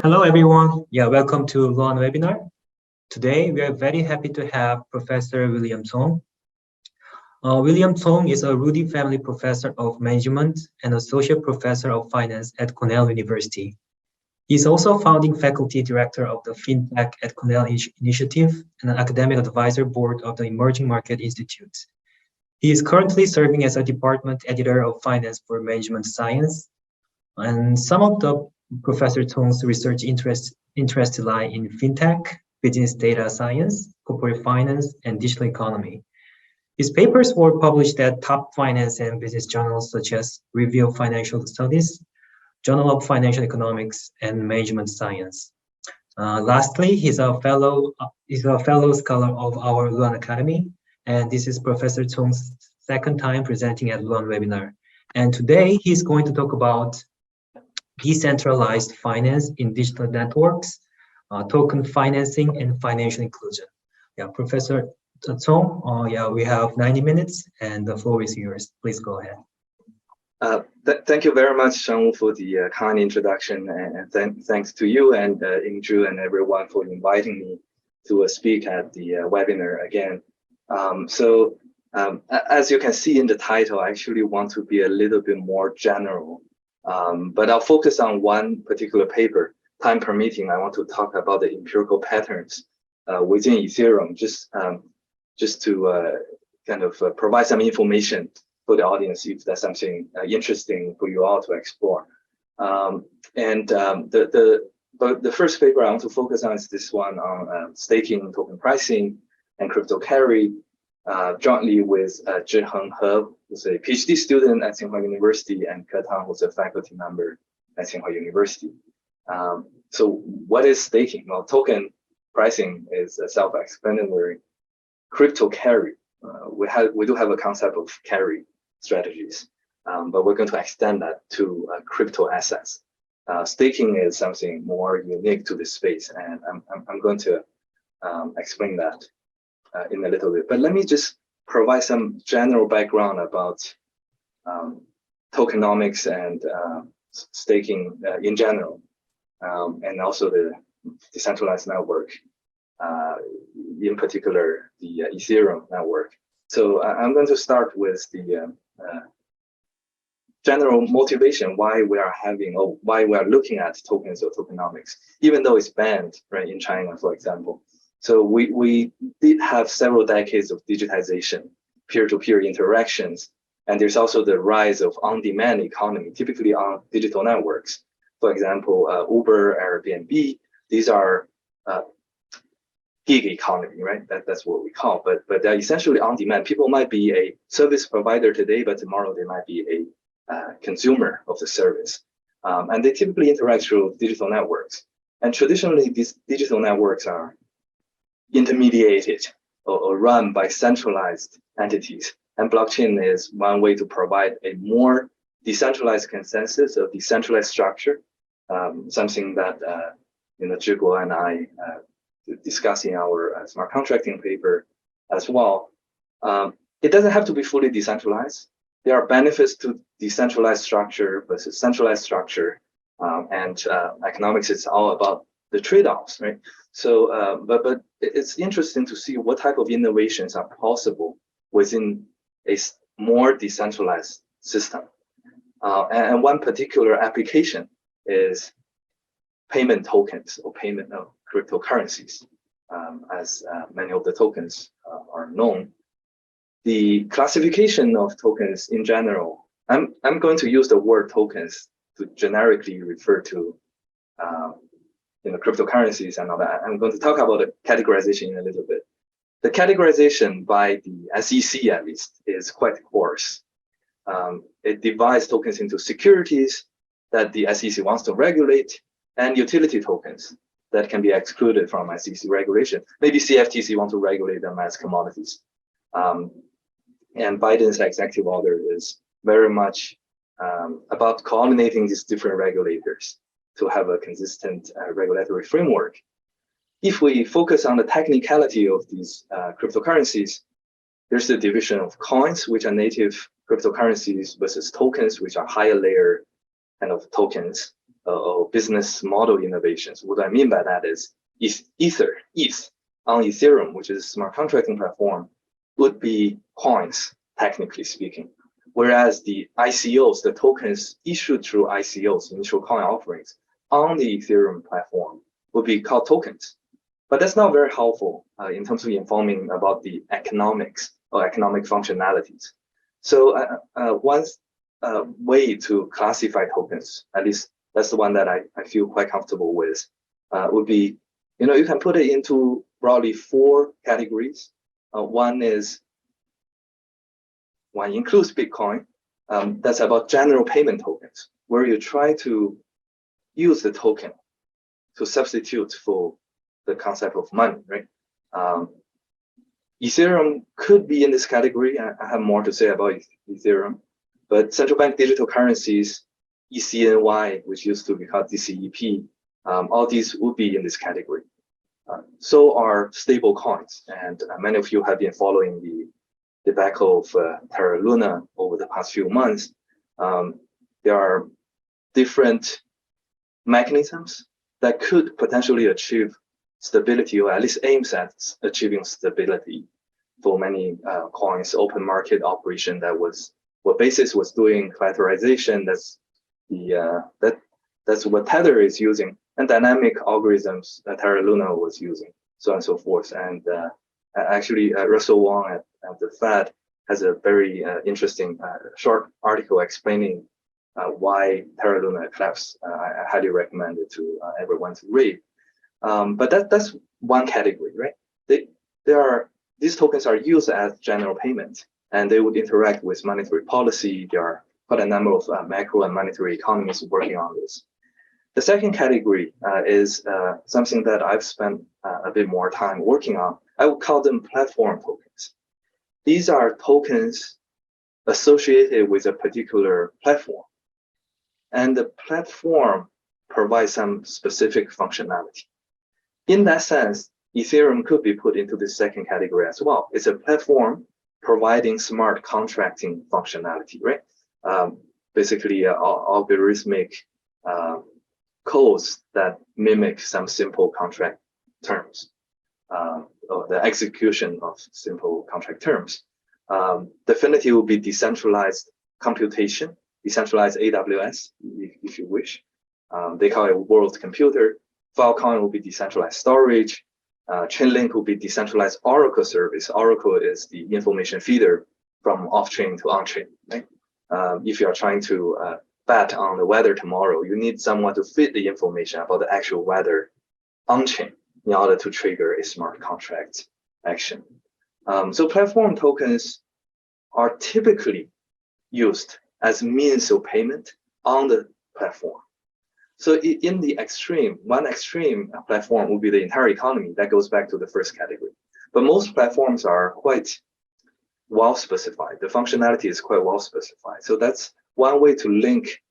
Hello, everyone. Welcome to Luohan Webinar. Today, we are very happy to have Professor William Cong. William Cong is a Rudi Family Professor of Management and Associate Professor of Finance at Cornell University. He's also founding faculty director of the FinTech at Cornell Initiative and an academic advisor board of the Emerging Market Institute. He is currently serving as a department editor of finance for management science. And some of the Professor Cong's research interests lie in fintech, business data science, corporate finance, and digital economy. His papers were published at top finance and business journals such as Review of Financial Studies, Journal of Financial Economics, and Management Science. Lastly, he's a fellow scholar of our Luohan Academy, and this is Professor Cong's second time presenting at Luohan Webinar. And today he's going to talk about decentralized finance in digital networks, token financing, and financial inclusion. Professor Cong, we have 90 minutes, and the floor is yours. Please go ahead. Thank you very much, Shang, for the kind introduction, and thanks to you and Ingju and everyone for inviting me to speak at the webinar again. As you can see in the title, I actually want to be a little bit more general. But I'll focus on one particular paper. Time permitting, I want to talk about the empirical patterns within Ethereum, just to kind of provide some information for the audience if that's something interesting for you all to explore. But the first paper I want to focus on is this one on staking, token pricing, and crypto carry, jointly with Zhiheng He, who's a PhD student at Tsinghua University, and Ke Tang, who's a faculty member at Tsinghua University. So what is staking? Well, token pricing is self-explanatory. Crypto carry, we do have a concept of carry strategies, but we're going to extend that to crypto assets. Staking is something more unique to this space, and I'm going to explain that in a little bit. But let me just provide some general background about tokenomics and staking in general, and also the decentralized network, in particular the Ethereum network. So I'm going to start with the general motivation why we are having, or why we are looking at tokens or tokenomics, even though it's banned, right, in China, for example. So we did have several decades of digitization, peer-to-peer interactions, and there's also the rise of on-demand economy, typically on digital networks. For example, Uber, Airbnb, these are gig economy, right? That's what we call, but they're essentially on-demand. People might be a service provider today, but tomorrow they might be a consumer of the service. And they typically interact through digital networks. And traditionally, these digital networks are intermediated or run by centralized entities. And blockchain is one way to provide a more decentralized consensus of decentralized structure, something that Zhiguo and I discuss in our smart contracting paper as well. It doesn't have to be fully decentralized. There are benefits to decentralized structure versus centralized structure, and economics is all about the trade-offs, right? So, but it's interesting to see what type of innovations are possible within a more decentralized system. And one particular application is payment tokens or payment of cryptocurrencies, as many of the tokens are known. The classification of tokens in general, I'm going to use the word tokens to generically refer to cryptocurrencies and all that. I'm going to talk about the categorization in a little bit. The categorization by the SEC, at least, is quite coarse. It divides tokens into securities that the SEC wants to regulate and utility tokens that can be excluded from SEC regulation. Maybe CFTC wants to regulate them as commodities. And Biden's executive order is very much about coordinating these different regulators to have a consistent regulatory framework. If we focus on the technicality of these cryptocurrencies, there's the division of coins, which are native cryptocurrencies, versus tokens, which are higher layer kind of tokens. or business model innovations. What I mean by that is ETH on Ethereum, which is a smart contracting platform, would be coins, technically speaking. Whereas the ICOs, the tokens issued through ICOs, initial coin offerings, on the Ethereum platform would be called tokens. But that's not very helpful in terms of informing about the economics or economic functionalities. So one way to classify tokens, at least that's the one that I feel quite comfortable with, would be, you can put it into broadly 4 categories. One includes Bitcoin. That's about general payment tokens, where you try to use the token to substitute for the concept of money, right? Ethereum could be in this category. I have more to say about Ethereum, but central bank digital currencies, ECNY, which used to be called DCEP, all these would be in this category. So are stable coins, and many of you have been following the debacle of Terra Luna over the past few months. There are different mechanisms that could potentially achieve stability, or at least aims at achieving stability for many coins. Open market operation what Basis was doing, collateralization. That's what Tether is using, and dynamic algorithms that Terra Luna was using, so on and so forth. And actually, Russell Wong at the Fed has a very interesting short article explaining why Terra Luna collapsed. I highly recommend it to everyone to read. But that's one category, right? These tokens are used as general payment, and they would interact with monetary policy. There are quite a number of macro and monetary economists working on this. The second category is something that I've spent a bit more time working on. I would call them platform tokens. These are tokens associated with a particular platform, and the platform provides some specific functionality. In that sense, Ethereum could be put into the second category as well. It's a platform providing smart contracting functionality, right? Basically, algorithmic codes that mimic some simple contract terms, or the execution of simple contract terms. Definitely will be decentralized computation, decentralized AWS, if you wish. They call it world computer. Filecoin will be decentralized storage. Chainlink will be decentralized Oracle service. Oracle is the information feeder from off-chain to on-chain, right? If you are trying to bet on the weather tomorrow, you need someone to feed the information about the actual weather on-chain in order to trigger a smart contract action. So platform tokens are typically used as means of payment on the platform. So in the extreme, one extreme platform will be the entire economy. That goes back to the first category. But most platforms are quite well specified. The functionality is quite well specified. So that's one way to link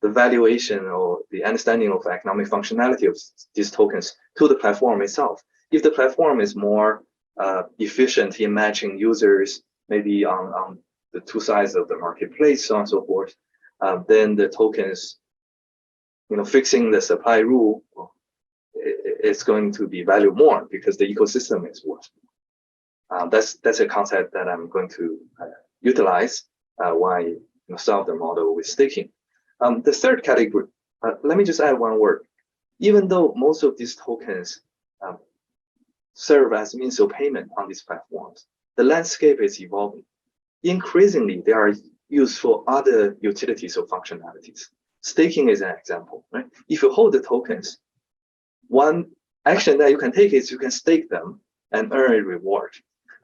the valuation or the understanding of economic functionality of these tokens to the platform itself. If the platform is more efficient in matching users, maybe on the two sides of the marketplace, so on and so forth, then the tokens, fixing the supply rule, it's going to be valued more because the ecosystem is worth. That's a concept that I'm going to utilize why solve the model with staking. The third category, let me just add one word. Even though most of these tokens serve as means of payment on these platforms, the landscape is evolving. Increasingly, they are used for other utilities or functionalities. Staking is an example, right? If you hold the tokens, one action that you can take is you can stake them and earn a reward.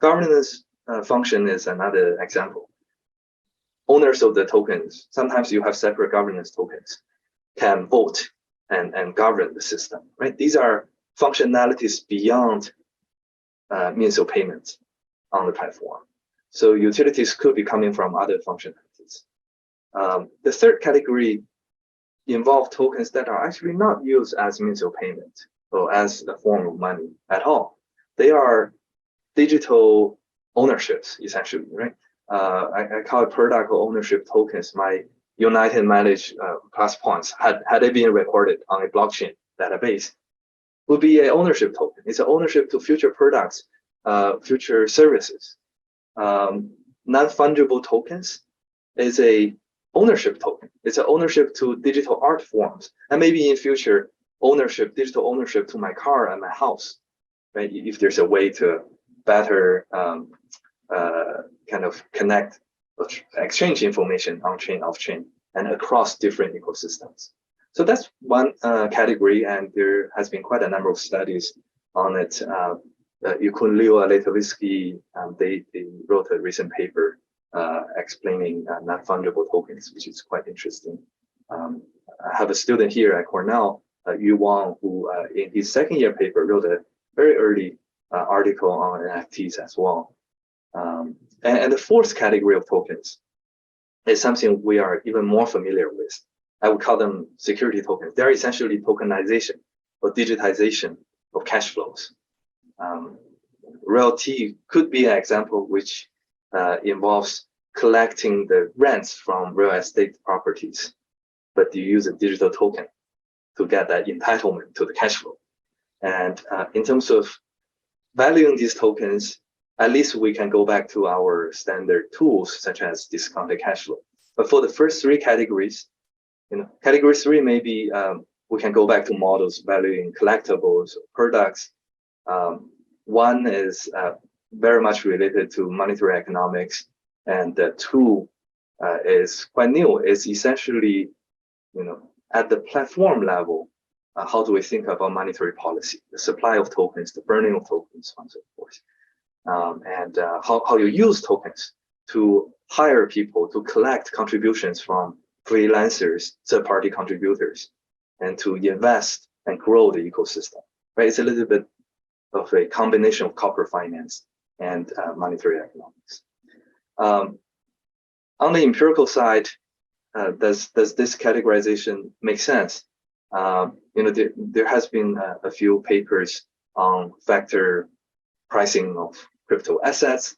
Governance function is another example. Owners of the tokens, sometimes you have separate governance tokens, can vote and govern the system, right? These are functionalities beyond means of payment on the platform. So utilities could be coming from other functionalities. The third category involve tokens that are actually not used as means of payment or as a form of money at all. They are digital ownerships, essentially, right? I call it product ownership tokens. My United Managed Class Points, had they been recorded on a blockchain database, would be an ownership token. It's an ownership to future products, future services. Non-fungible tokens is a ownership token. It's an ownership to digital art forms, and maybe in future ownership, digital ownership to my car and my house, right? If there's a way to better kind of connect, exchange information on chain, off chain, and across different ecosystems. So that's one category, and there has been quite a number of studies on it. Yukunliwa, Letovitsky, they wrote a recent paper explaining non-fungible tokens, which is quite interesting. I have a student here at Cornell, Yu Wang, who in his second year paper wrote a very early article on NFTs as well. And the fourth category of tokens is something we are even more familiar with. I would call them security tokens. They're essentially tokenization or digitization of cash flows. RealT could be an example which involves collecting the rents from real estate properties, but you use a digital token to get that entitlement to the cash flow. And in terms of valuing these tokens, at least we can go back to our standard tools such as discounted cash flow. But for the first three categories, category three, maybe we can go back to models valuing collectibles, products. One is very much related to monetary economics, and two is quite new. It's essentially, at the platform level, how do we think about monetary policy, the supply of tokens, the burning of tokens, so on and so forth, and how you use tokens to hire people to collect contributions from freelancers, third-party contributors, and to invest and grow the ecosystem. Right? It's a little bit of a combination of corporate finance and monetary economics. On the empirical side, does this categorization make sense? There has been a few papers on factor pricing of crypto assets.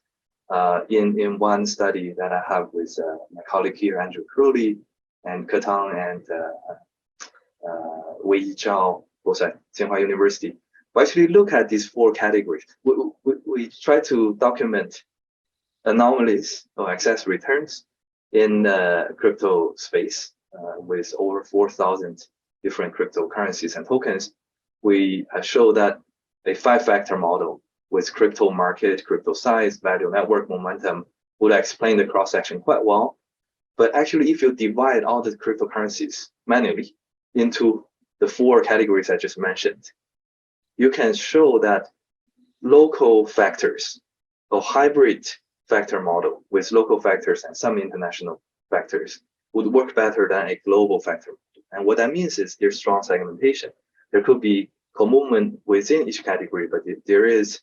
In one study that I have with my colleague here, Andrew Crowley, and Cong and Wei Zhao, both at Tsinghua University, we actually look at these four categories. We try to document anomalies or excess returns in crypto space with over 4,000 different cryptocurrencies and tokens. We show that a 5-factor model with crypto market, crypto size, value network, momentum would explain the cross-section quite well. But actually, if you divide all the cryptocurrencies manually into the 4 categories I just mentioned, you can show that local factors or hybrid factor model with local factors and some international factors would work better than a global factor. And what that means is there's strong segmentation. There could be co-movement within each category, but there is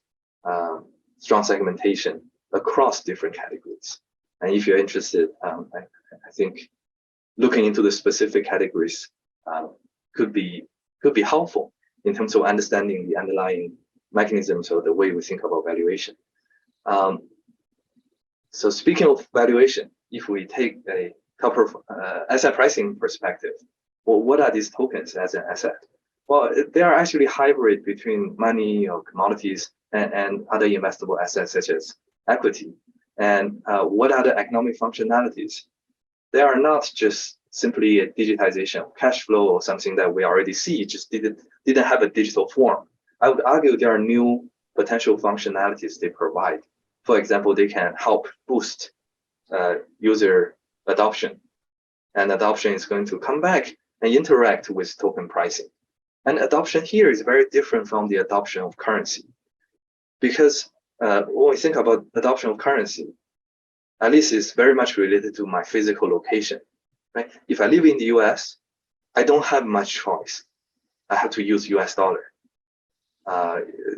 strong segmentation across different categories. And if you're interested, I think looking into the specific categories could be helpful in terms of understanding the underlying mechanisms or the way we think about valuation. So speaking of valuation, if we take a couple of asset pricing perspective, well, what are these tokens as an asset? Well, they are actually hybrid between money or commodities and other investable assets such as equity. And what are the economic functionalities? They are not just simply a digitization of cash flow or something that we already see, just didn't have a digital form. I would argue there are new potential functionalities they provide. For example, they can help boost user adoption. And adoption is going to come back and interact with token pricing. And adoption here is very different from the adoption of currency. Because when we think about adoption of currency, at least it's very much related to my physical location. Right? If I live in the US, I don't have much choice. I have to use US dollar.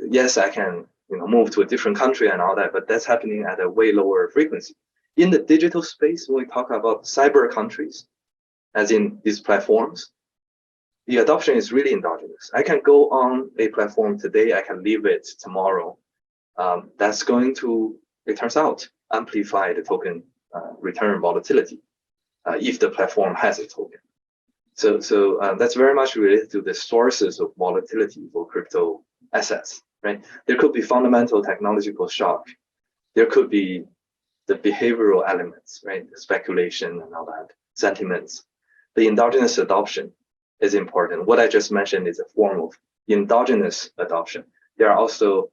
Yes, I can move to a different country and all that, but that's happening at a way lower frequency. In the digital space, when we talk about cyber countries, as in these platforms, the adoption is really endogenous. I can go on a platform today, I can leave it tomorrow. That's going to, it turns out, amplify the token return volatility. if the platform has a token. So that's very much related to the sources of volatility for crypto assets, right? There could be fundamental technological shock. There could be the behavioral elements, right? The speculation and all that, sentiments. The endogenous adoption is important. What I just mentioned is a form of endogenous adoption. There are also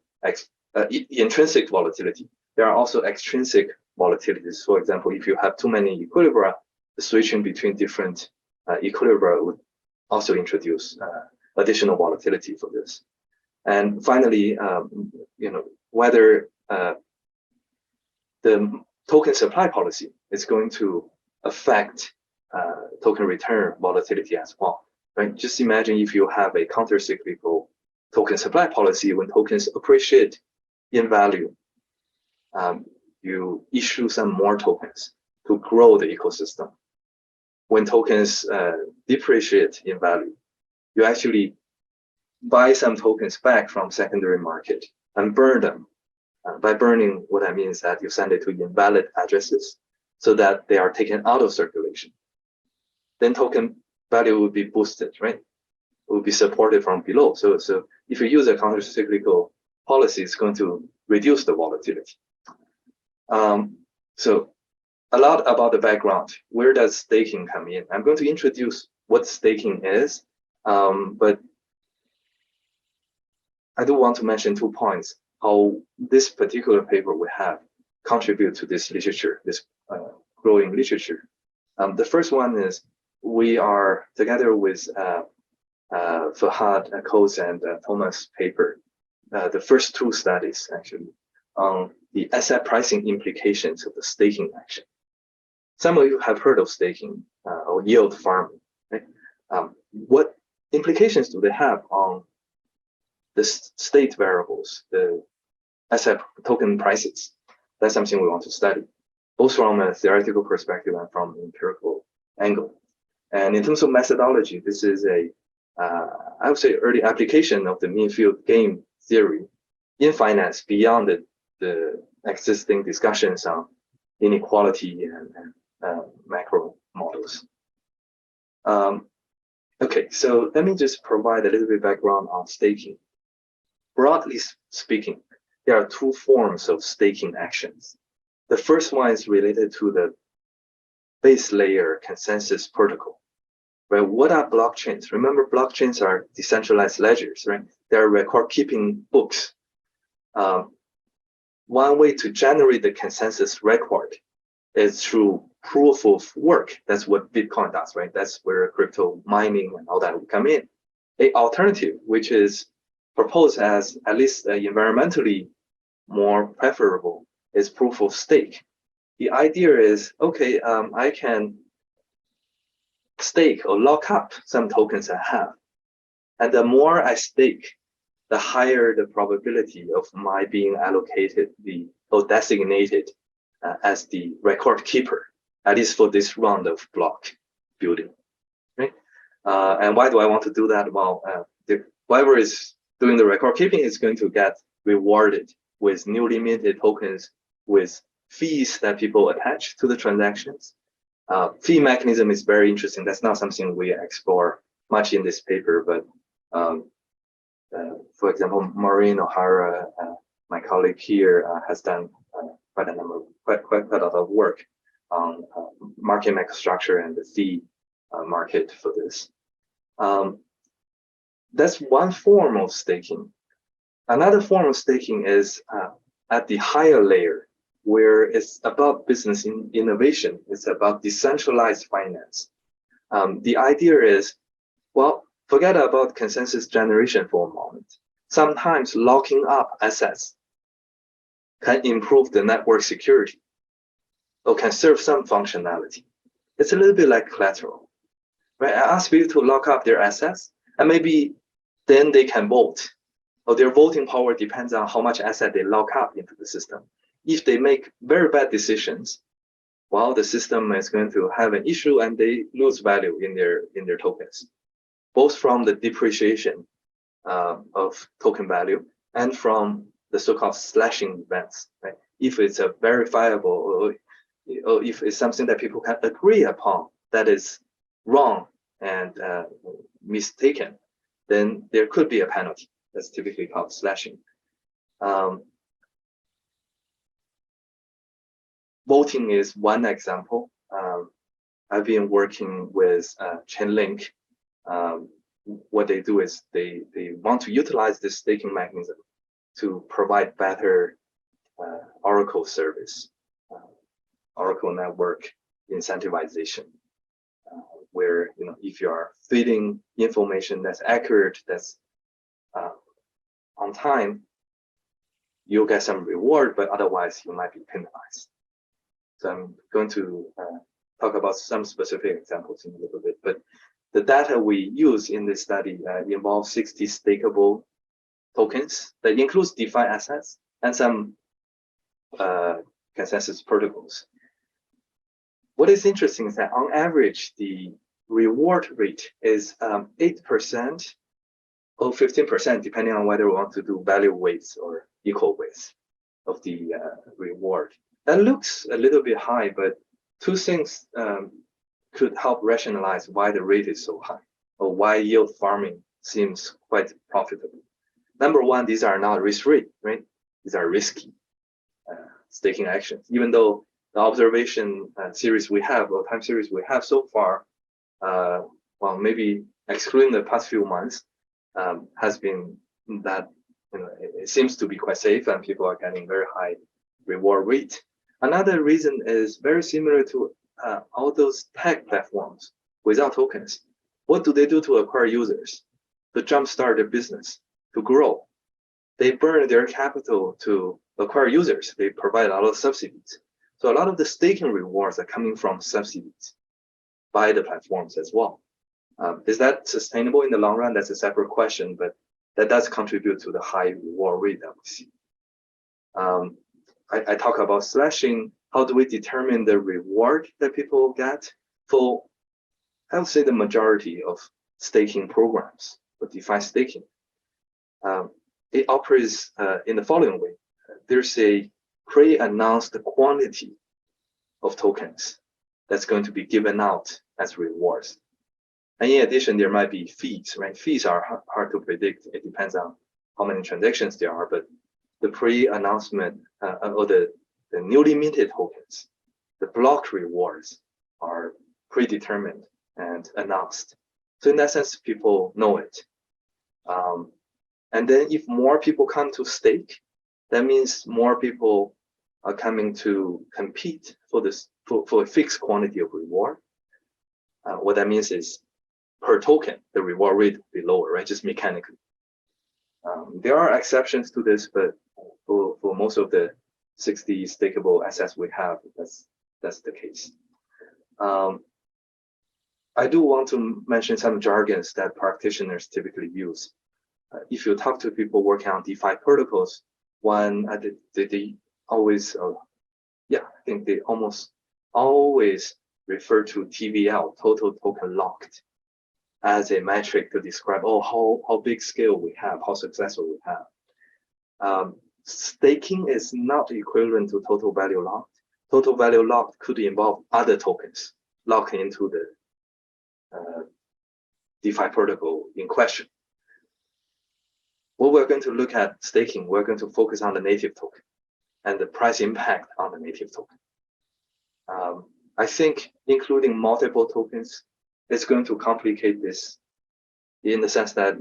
intrinsic volatility. There are also extrinsic volatilities. For example, if you have too many equilibria, the switching between different equilibria would also introduce additional volatility for this. And finally, whether the token supply policy is going to affect token return volatility as well, right? Just imagine if you have a counter-cyclical token supply policy, when tokens appreciate in value, you issue some more tokens to grow the ecosystem. When tokens depreciate in value, you actually buy some tokens back from secondary market and burn them. By burning, what I mean is that you send it to invalid addresses so that they are taken out of circulation. Then token value will be boosted, right? It will be supported from below. So if you use a counter-cyclical policy, it's going to reduce the volatility. So a lot about the background. Where does staking come in? I'm going to introduce what staking is, but I do want to mention 2 points, how this particular paper we have contribute to this literature, this growing literature. The first one is we are together with Fahad, Coase, and Thomas' paper, the first 2 studies actually, on the asset pricing implications of the staking action. Some of you have heard of staking or yield farming, right? What implications do they have on the state variables, the asset token prices? That's something we want to study, both from a theoretical perspective and from an empirical angle. And in terms of methodology, this is I would say, early application of the mean field game theory in finance beyond the existing discussions on inequality and macro models. Okay, so let me just provide a little bit of background on staking. Broadly speaking, there are 2 forms of staking actions. The first one is related to the base layer consensus protocol. Right? What are blockchains? Remember, blockchains are decentralized ledgers, right? They're record-keeping books. One way to generate the consensus record is through proof of work. That's what Bitcoin does, right? That's where crypto mining and all that will come in. An alternative, which is proposed as at least environmentally more preferable, is proof of stake. The idea is, okay, I can stake or lock up some tokens I have. And the more I stake, the higher the probability of my being allocated or designated as the record keeper, at least for this round of block building. Right? And why do I want to do that? Well, whoever is doing the record keeping is going to get rewarded with newly minted tokens with fees that people attach to the transactions. Fee mechanism is very interesting. That's not something we explore much in this paper, but for example, Maureen O'Hara, my colleague here, has done quite a lot of work on market microstructure and the fee market for this. That's one form of staking. Another form of staking is at the higher layer, where it's about business innovation. It's about decentralized finance. The idea is, well, forget about consensus generation for a moment. Sometimes locking up assets can improve the network security or can serve some functionality. It's a little bit like collateral, right? I ask people to lock up their assets, and maybe then they can vote, or their voting power depends on how much asset they lock up into the system. If they make very bad decisions, well, the system is going to have an issue and they lose value in their tokens, both from the depreciation of token value and from the so-called slashing events. Right? If it's a verifiable or or if it's something that people can agree upon that is wrong and mistaken, then there could be a penalty. That's typically called slashing. Voting is one example. I've been working with Chainlink. What they do is they want to utilize this staking mechanism to provide better Oracle service, Oracle network incentivization, where if you are feeding information that's accurate, that's on time, you'll get some reward, but otherwise you might be penalized. So I'm going to talk about some specific examples in a little bit, but the data we use in this study involves 60 stakeable tokens that includes DeFi assets and some consensus protocols. What is interesting is that on average, the reward rate is 8% or 15%, depending on whether we want to do value weights or equal weights of the reward. That looks a little bit high, but two things could help rationalize why the rate is so high, or why yield farming seems quite profitable. Number one, these are not risk-free, right? These are risky staking actions. Even though the observation series we have, or time series we have so far, well, maybe excluding the past few months, has been that it seems to be quite safe and people are getting very high reward rate. Another reason is very similar to all those tech platforms without tokens. What do they do to acquire users, to jumpstart their business, to grow? They burn their capital to acquire users. They provide a lot of subsidies. So a lot of the staking rewards are coming from subsidies by the platforms as well. Is that sustainable in the long run? That's a separate question, but that does contribute to the high reward rate that we see. I talk about slashing. How do we determine the reward that people get for, I would say, the majority of staking programs, or DeFi staking? It operates in the following way. There's a pre-announced quantity of tokens that's going to be given out as rewards. And in addition, there might be fees, right? Fees are hard to predict. It depends on how many transactions there are, but the pre-announcement or the newly minted tokens, the block rewards are predetermined and announced. So in that sense, people know it. And then if more people come to stake, that means more people are coming to compete for a fixed quantity of reward. What that means is per token, the reward rate will be lower, right? Just mechanically. There are exceptions to this, but for most of the 60 stakeable assets we have, that's the case. I do want to mention some jargons that practitioners typically use. If you talk to people working on DeFi protocols, they always, I think they almost always refer to TVL, total token locked, as a metric to describe, how big scale we have, how successful we have. Staking is not equivalent to total value locked. Total value locked could involve other tokens locked into the DeFi protocol in question. What we're going to look at staking, we're going to focus on the native token and the price impact on the native token. I think including multiple tokens is going to complicate this in the sense that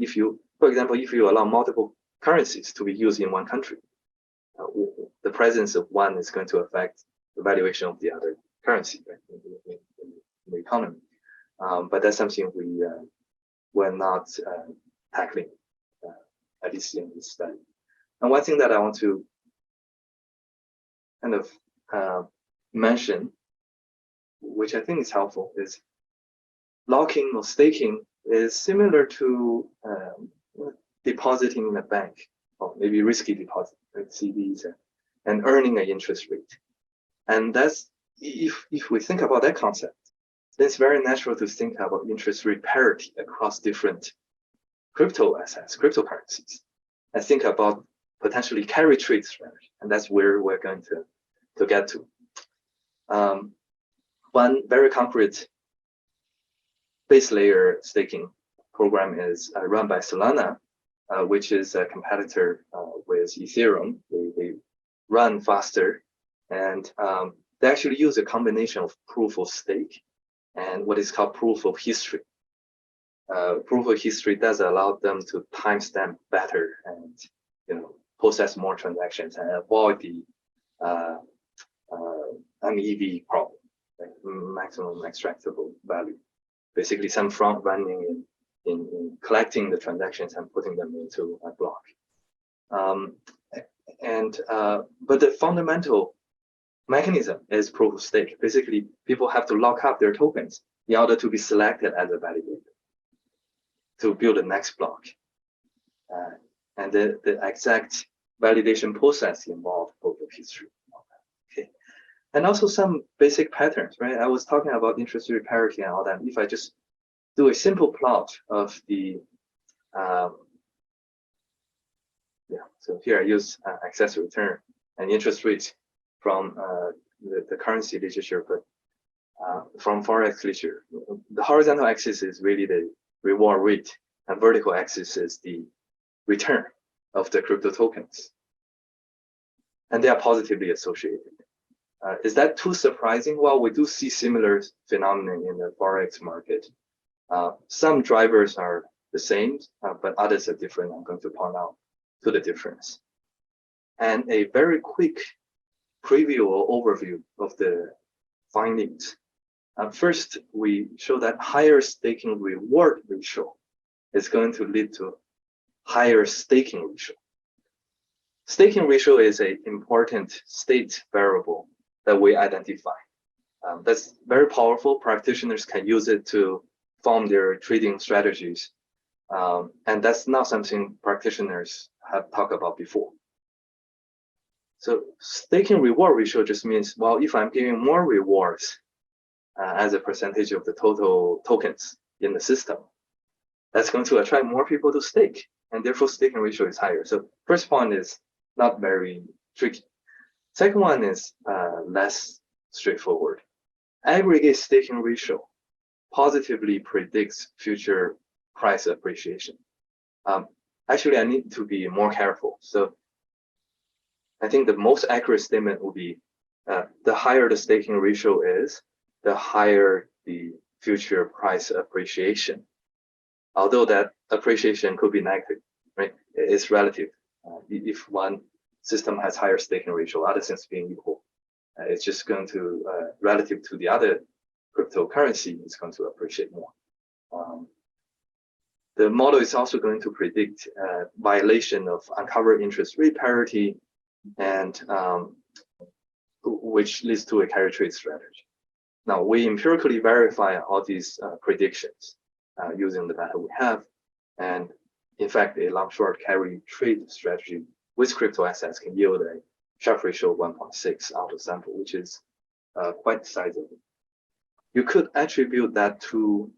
for example, if you allow multiple currencies to be used in one country, the presence of one is going to affect the valuation of the other currency, right, in the economy. But that's something we're not tackling, at least in this study. And one thing that I want to kind of mention, which I think is helpful, is locking or staking is similar to depositing in a bank, or maybe risky deposit, like CDs, and earning an interest rate. And that's, if we think about that concept, then it's very natural to think about interest rate parity across different crypto assets, cryptocurrencies, and think about potentially carry trade strategy. And that's where we're going to get to. One very concrete base layer staking program is run by Solana, which is a competitor with Ethereum. They run faster, and they actually use a combination of proof of stake and what is called proof of history. Proof of history does allow them to timestamp better and process more transactions and avoid the MEV problem, like maximum extractable value. Basically, some front running in collecting the transactions and putting them into a block. But the fundamental mechanism is proof of stake. Basically, people have to lock up their tokens in order to be selected as a validator to build the next block. And the exact validation process involved proof of history. Okay. And also some basic patterns, right? I was talking about interest rate parity and all that. If I just do a simple plot of the, so here I use excess return and interest rate from the currency literature, but from Forex literature. The horizontal axis is really the reward rate, and vertical axis is the return of the crypto tokens. And they are positively associated. Is that too surprising? Well, we do see similar phenomena in the Forex market. Some drivers are the same, but others are different. I'm going to point out to the difference. And a very quick preview or overview of the findings. First, we show that higher staking reward ratio is going to lead to higher staking ratio. Staking ratio is an important state variable that we identify. That's very powerful. Practitioners can use it to form their trading strategies. And that's not something practitioners have talked about before. So staking reward ratio just means, well, if I'm giving more rewards as a percentage of the total tokens in the system, that's going to attract more people to stake, and therefore staking ratio is higher. So first point is not very tricky. Second one is less straightforward. Aggregate staking ratio positively predicts future price appreciation. Actually, I need to be more careful. So I think the most accurate statement will be the higher the staking ratio is, the higher the future price appreciation. Although that appreciation could be negative, right? It's relative. If one system has higher staking ratio, other things being equal, it's just going to, relative to the other cryptocurrency, it's going to appreciate more. The model is also going to predict violation of uncovered interest rate parity, and which leads to a carry trade strategy. Now, we empirically verify all these predictions using the data we have. And in fact, a long short carry trade strategy with crypto assets can yield a Sharpe ratio of 1.6 out of sample, which is quite sizable. You could attribute that to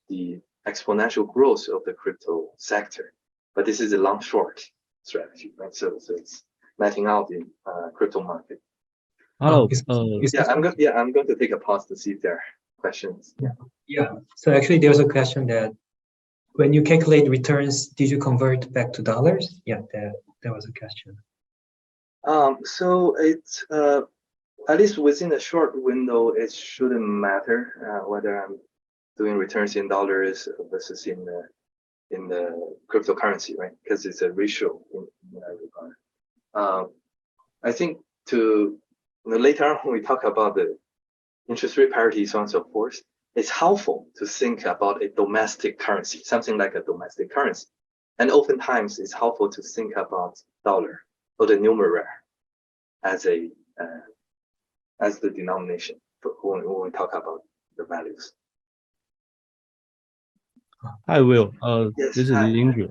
the exponential growth of the crypto sector, but this is a long short strategy, right? So it's netting out in crypto market. Hello. I'm going to take a pause to see if there are questions. Yeah. So actually, there's a question that when you calculate returns, did you convert back to dollars? Yeah, that was a question. So it's at least within a short window, it shouldn't matter whether I'm doing returns in dollars versus in the cryptocurrency, right? Because it's a ratio in that regard. I think later on when we talk about the interest rate parity, so on and so forth, it's helpful to think about a domestic currency, something like a domestic currency. And oftentimes it's helpful to think about dollar or the numeraire as the denomination when we talk about the values. Hi, Will. Yes, this is hi. Andrew.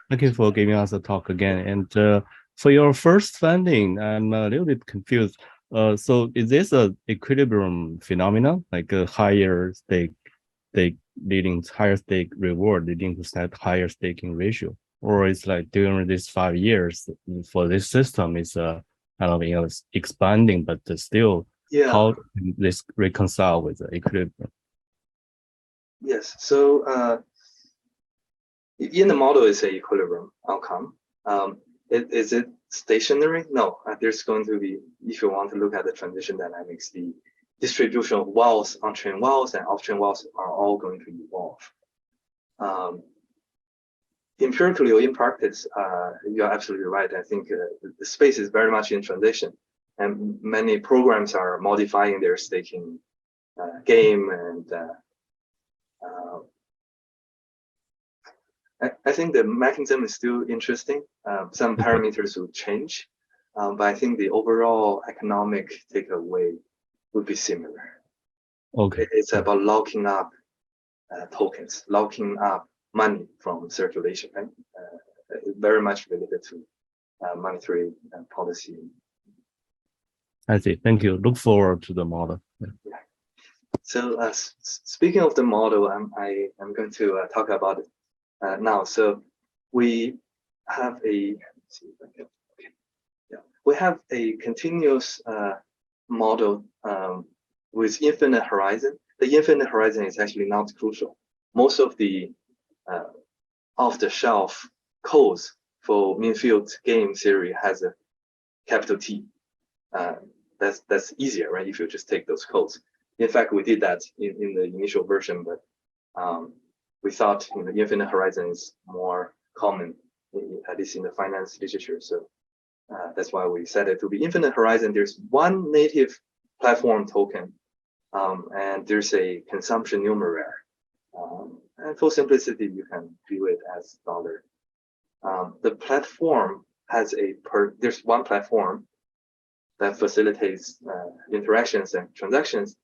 Thank you for giving us a talk again. And for your first finding, I'm a little bit confused. So is this a equilibrium phenomenon, like a higher stake leading to higher stake reward leading to that higher staking ratio, or it's like during these 5 years for this system is kind of expanding, but still Yeah. How can this reconcile with the equilibrium? Yes. So in the model, it's an equilibrium outcome. Is it stationary? No. There's going to be, if you want to look at the transition dynamics, the distribution of wealth, on-chain wealth, and off-chain wealth are all going to evolve. Empirically or in practice, you're absolutely right. I think the space is very much in transition, and many programs are modifying their staking game. And I think the mechanism is still interesting. Some parameters will change, but I think the overall economic takeaway would be similar. Okay. It's about locking up tokens, locking up money from circulation, right? Very much related to monetary policy. I see. Thank you. Look forward to the model. Yeah. So speaking of the model, I'm going to talk about it now. So we have a, let's see if I can, okay. Yeah, we have a continuous model with infinite horizon. The infinite horizon is actually not crucial. Most of the off-the-shelf codes for mean-field game theory has a capital T. That's easier, right? If you just take those codes. In fact, we did that in the initial version, but we thought the infinite horizon is more common, at least in the finance literature. So that's why we set it to be infinite horizon. There's one native platform token, and there's a consumption numeraire. And for simplicity, you can view it as dollar. The platform has there's one platform that facilitates interactions and transactions.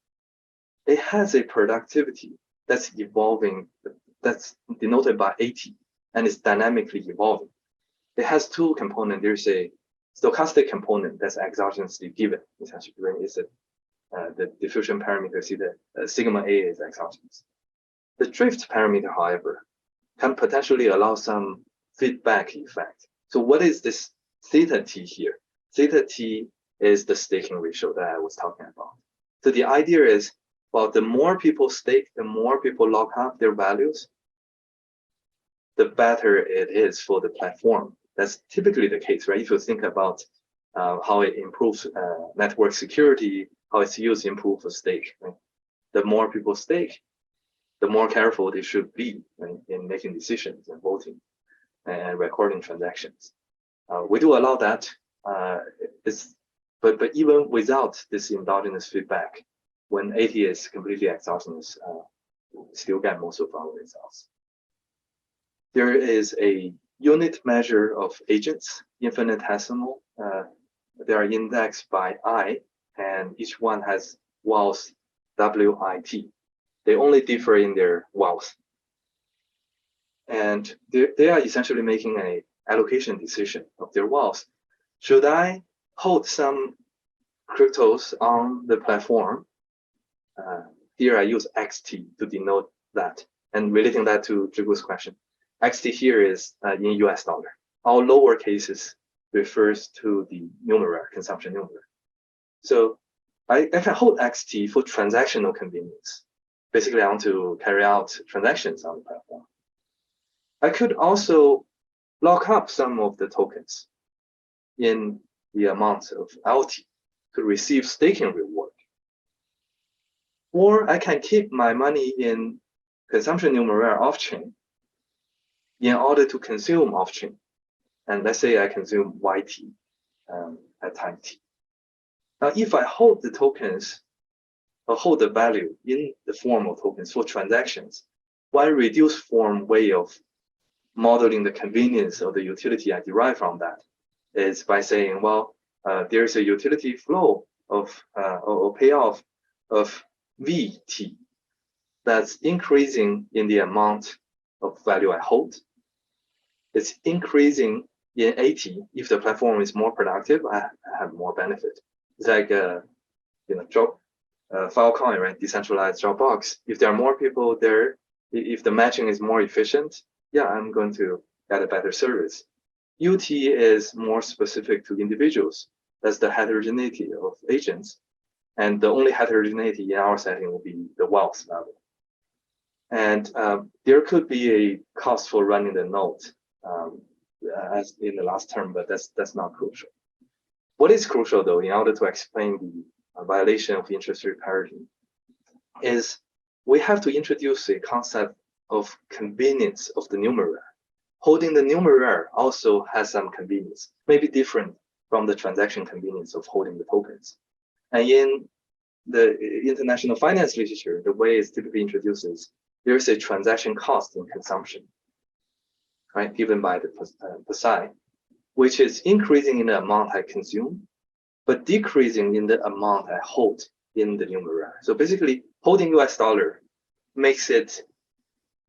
It has a productivity that's evolving, that's denoted by AT, and it's dynamically evolving. It has two components. There's a stochastic component that's exogenously given, essentially, right? It's the diffusion parameter, see that sigma A is exogenous. The drift parameter, however, can potentially allow some feedback effect. So what is this theta t here? Theta t is the staking ratio that I was talking about. So the idea is, well, the more people stake, the more people lock up their values, the better it is for the platform. That's typically the case, right? If you think about how it improves network security, how it's used to improve the stake, right? The more people stake, the more careful they should be in making decisions and voting and recording transactions. We do allow that, but even without this endogenous feedback, when AT is completely exogenous, we still get most of our results. There is a unit measure of agents, infinitesimal. They are indexed by I, and each one has wealth WIT. They only differ in their wealth. And they are essentially making an allocation decision of their wealth. Should I hold some cryptos on the platform? Here I use XT to denote that. And relating that to Zhigu's question, XT here is in US dollar. All lower cases refers to the numeraire, consumption numeraire. So I can hold XT for transactional convenience. Basically, I want to carry out transactions on the platform. I could also lock up some of the tokens in the amount of LT to receive staking reward. Or I can keep my money in consumption numeraire off-chain in order to consume off-chain. And let's say I consume YT at time T. Now, if I hold the tokens or hold the value in the form of tokens for transactions, one reduced form way of modeling the convenience of the utility I derive from that is by saying, well, there's a utility flow of or payoff of VT that's increasing in the amount of value I hold. It's increasing in AT. If the platform is more productive, I have more benefit. It's like Filecoin, right? Decentralized Dropbox. If there are more people there, if the matching is more efficient, yeah, I'm going to get a better service. UT is more specific to individuals. That's the heterogeneity of agents. And the only heterogeneity in our setting will be the wealth level. And there could be a cost for running the node as in the last term, but that's not crucial. What is crucial though, in order to explain the violation of interest rate parity, is we have to introduce a concept of convenience of the numeraire. Holding the numeraire also has some convenience, maybe different from the transaction convenience of holding the tokens. And in the international finance literature, the way it's typically introduced is there is a transaction cost in consumption, right, given by the psi, which is increasing in the amount I consume, but decreasing in the amount I hold in the numeraire. So basically, holding US dollar makes it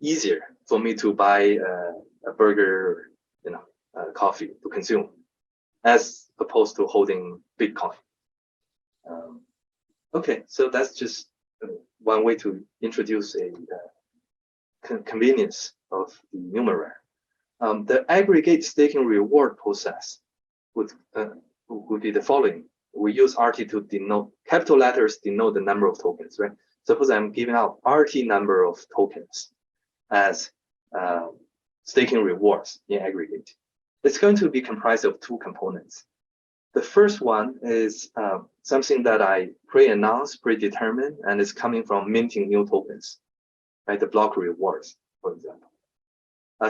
easier for me to buy a burger, coffee to consume, as opposed to holding Bitcoin. Okay, so that's just one way to introduce a convenience of the numeraire. The aggregate staking reward process would be the following. We use RT to denote, capital letters denote the number of tokens, right? Suppose I'm giving out RT number of tokens as staking rewards in aggregate. It's going to be comprised of two components. The first one is something that I pre-announce, predetermine, and it's coming from minting new tokens, right? The block rewards, for example.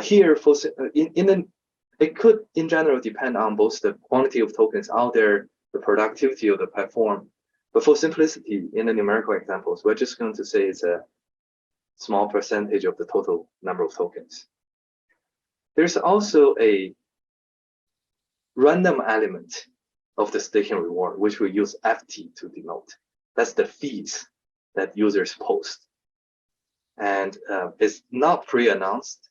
Here, it could in general depend on both the quantity of tokens out there, the productivity of the platform. But for simplicity, in the numerical examples, we're just going to say it's a small percentage of the total number of tokens. There's also a random element of the staking reward, which we use FT to denote. That's the fees that users post. And it's not pre-announced.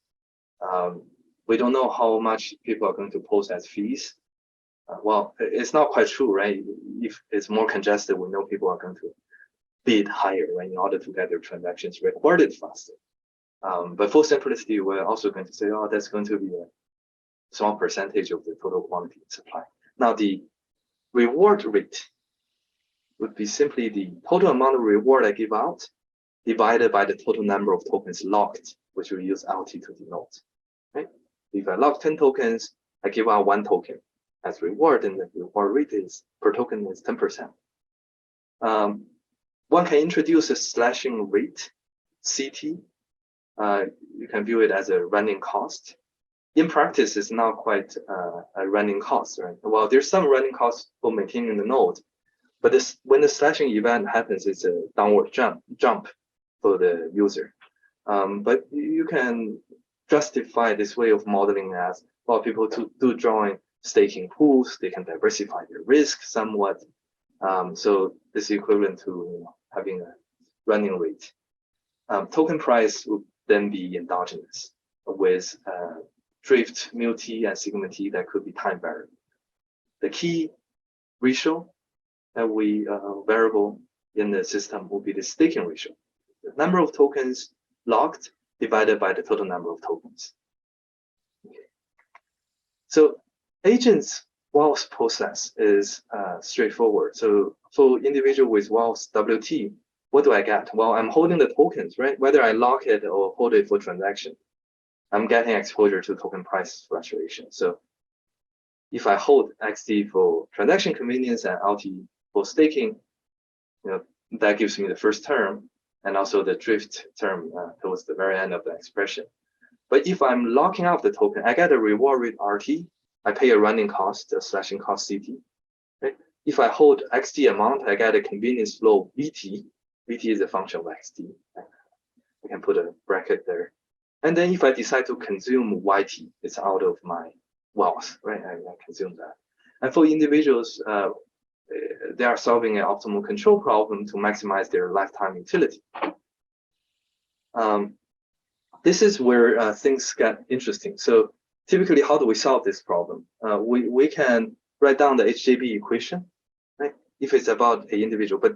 We don't know how much people are going to post as fees. Well, it's not quite true, right? If it's more congested, we know people are going to bid higher, right, in order to get their transactions recorded faster. But for simplicity, we're also going to say, oh, that's going to be a small percentage of the total quantity supply. Now, the reward rate would be simply the total amount of reward I give out divided by the total number of tokens locked, which we use LT to denote. Right? If I lock 10 tokens, I give out 1 token as reward, and the reward rate is per token is 10%. One can introduce a slashing rate, CT. You can view it as a running cost. In practice, it's not quite a running cost, right? Well, there's some running cost for maintaining the node, but when the slashing event happens, it's a downward jump for the user. But you can justify this way of modeling as, well, people do join staking pools, they can diversify their risk somewhat. So this is equivalent to having a running rate. Token price would then be endogenous with drift mu t and sigma t that could be time variable. The key ratio that we variable in the system will be the staking ratio. The number of tokens locked divided by the total number of tokens. Okay. So agents wealth process is straightforward. So for individual with wealth WT, what do I get? Well, I'm holding the tokens, right? Whether I lock it or hold it for transaction, I'm getting exposure to token price fluctuation. So if I hold XD for transaction convenience and LT for staking, that gives me the first term and also the drift term towards the very end of the expression. But if I'm locking up the token, I get a reward rate RT. I pay a running cost, a slashing cost CT. Right? If I hold XD amount, I get a convenience flow VT. VT is a function of XD. I can put a bracket there. And then if I decide to consume YT, it's out of my wealth, right? I consume that. And for individuals, they are solving an optimal control problem to maximize their lifetime utility. This is where things get interesting. So typically, how do we solve this problem? We can write down the HJB equation, right? If it's about an individual, but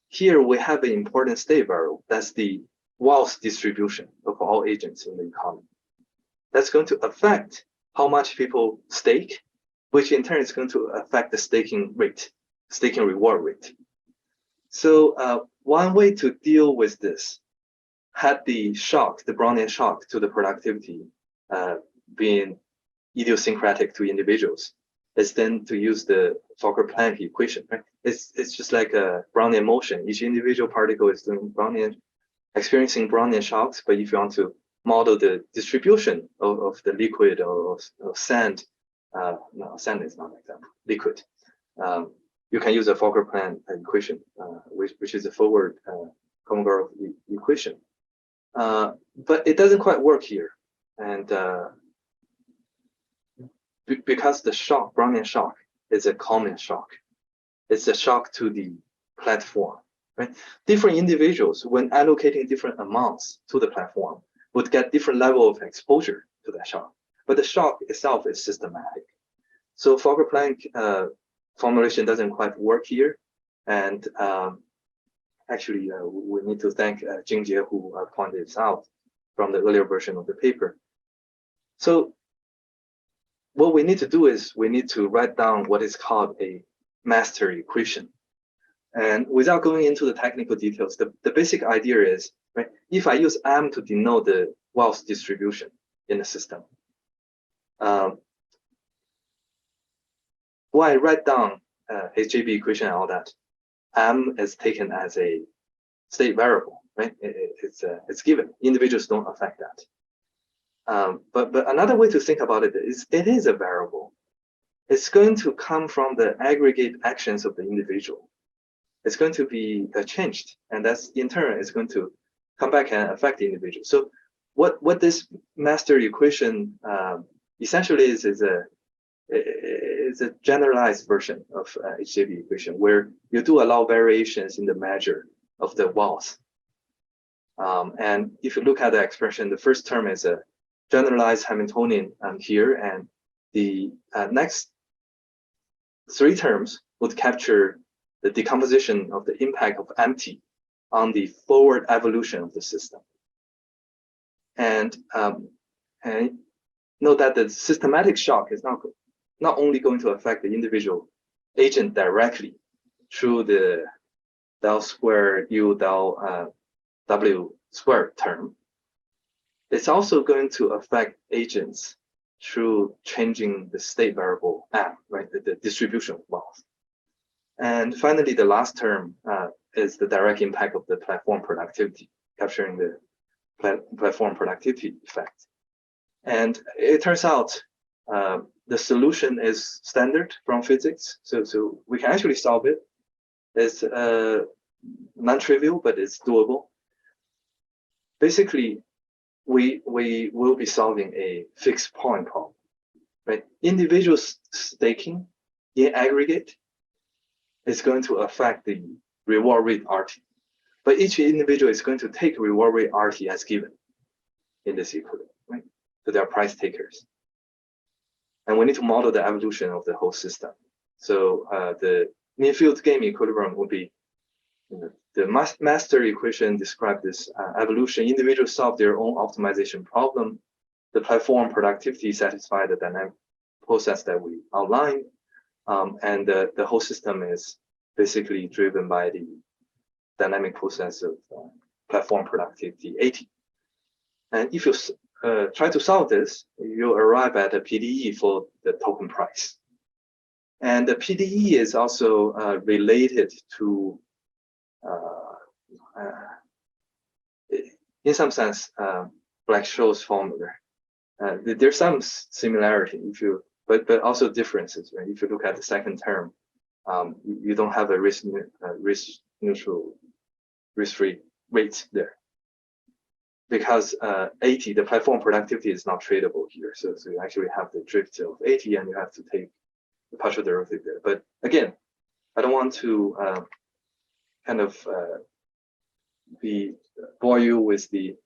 here we have an important state variable. That's the wealth distribution of all agents in the economy. That's going to affect how much people stake, which in turn is going to affect the staking rate, staking reward rate. So one way to deal with this, had the shock, the Brownian shock to the productivity being idiosyncratic to individuals, is then to use the Fokker-Planck equation, right? It's just like a Brownian motion. Each individual particle is doing experiencing Brownian shocks, but if you want to model the distribution of the liquid or of sand, no, sand is not an example, liquid. You can use a Fokker-Planck equation, which is a forward Common equation. But it doesn't quite work here. And because the shock, Brownian shock, is a common shock. It's a shock to the platform, right? Different individuals, when allocating different amounts to the platform, would get different level of exposure to that shock. But the shock itself is systematic. So Fokker-Planck formulation doesn't quite work here. And actually, we need to thank Jingjie, who pointed this out from the earlier version of the paper. So what we need to do is we need to write down what is called a master equation. And without going into the technical details, the basic idea is, right, if I use M to denote the wealth distribution in the system, when I write down HJB equation and all that, M is taken as a state variable, right? It's given. Individuals don't affect that. But another way to think about it is it is a variable. It's going to come from the aggregate actions of the individual. It's going to be changed, and that's in turn is going to come back and affect the individual. So what this master equation essentially is a generalized version of HJB equation, where you do allow variations in the measure of the wealth. And if you look at the expression, the first term is a generalized Hamiltonian here, and the next three terms would capture the decomposition of the impact of empty on the forward evolution of the system. And note that the systematic shock is not only going to affect the individual agent directly through the del squared U del W squared term, it's also going to affect agents through changing the state variable M, right, the distribution of wealth. And finally, the last term is the direct impact of the platform productivity, capturing the platform productivity effect. And it turns out the solution is standard from physics, so we can actually solve it. It's non-trivial, but it's doable. Basically, we will be solving a fixed point problem, right? Individual staking in aggregate is going to affect the reward rate RT, but each individual is going to take reward rate RT as given in this equilibrium, right? So they are price takers. And we need to model the evolution of the whole system. So the near field game equilibrium will be, the master equation describes this evolution. Individuals solve their own optimization problem. The platform productivity satisfies the dynamic process that we outlined. And the whole system is basically driven by the dynamic process of platform productivity 80. And if you try to solve this, you arrive at a PDE for the token price. And the PDE is also related to, in some sense, Black-Scholes formula. There's some similarity, but also differences, right? If you look at the second term, you don't have a risk-neutral, risk-free rate there. Because 80, the platform productivity is not tradable here. So you actually have the drift of 80 and you have to take the partial derivative there. But again, I don't want to bore you with the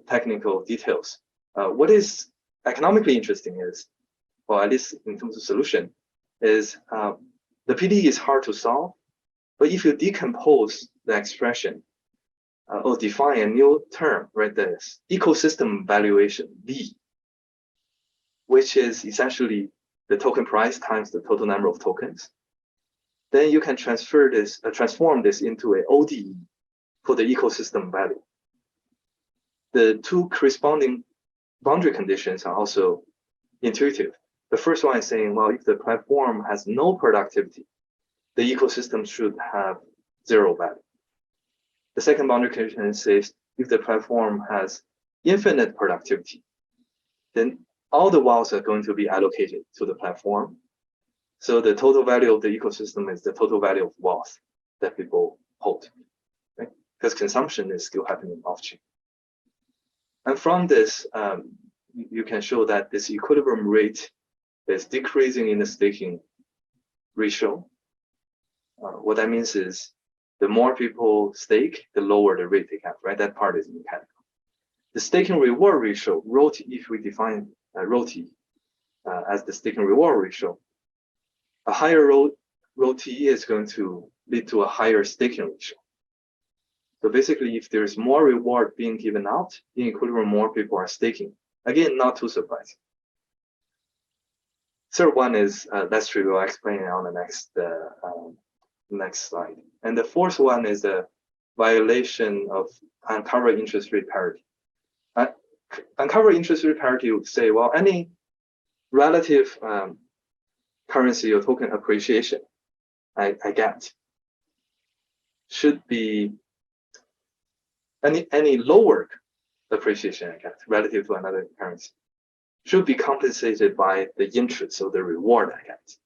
technical details. What is economically interesting is, or at least in terms of solution, is the PDE is hard to solve, but if you decompose the expression or define a new term, right, the ecosystem valuation, V, which is essentially the token price times the total number of tokens, then you can transform this into an ODE for the ecosystem value. The two corresponding boundary conditions are also intuitive. The first one is saying, well, if the platform has no productivity, the ecosystem should have 0 value. The second boundary condition says, if the platform has infinite productivity, then all the wealth are going to be allocated to the platform. So the total value of the ecosystem is the total value of wealth that people hold, right? Because consumption is still happening off-chain. And from this, you can show that this equilibrium rate is decreasing in the staking ratio. What that means is the more people stake, the lower the rate they have, right? That part is mechanical. The staking reward ratio, ROTE, if we define ROTE as the staking reward ratio, a higher ROTE is going to lead to a higher staking ratio. So basically, if there's more reward being given out, in equilibrium, more people are staking. Again, not too surprising. Third one is less trivial. I'll explain it on the next slide. And the fourth one is a violation of uncovered interest rate parity. Uncovered interest rate parity would say, well, any relative currency or token appreciation I get should be any lower appreciation I get relative to another currency should be compensated by the interest or the reward I get.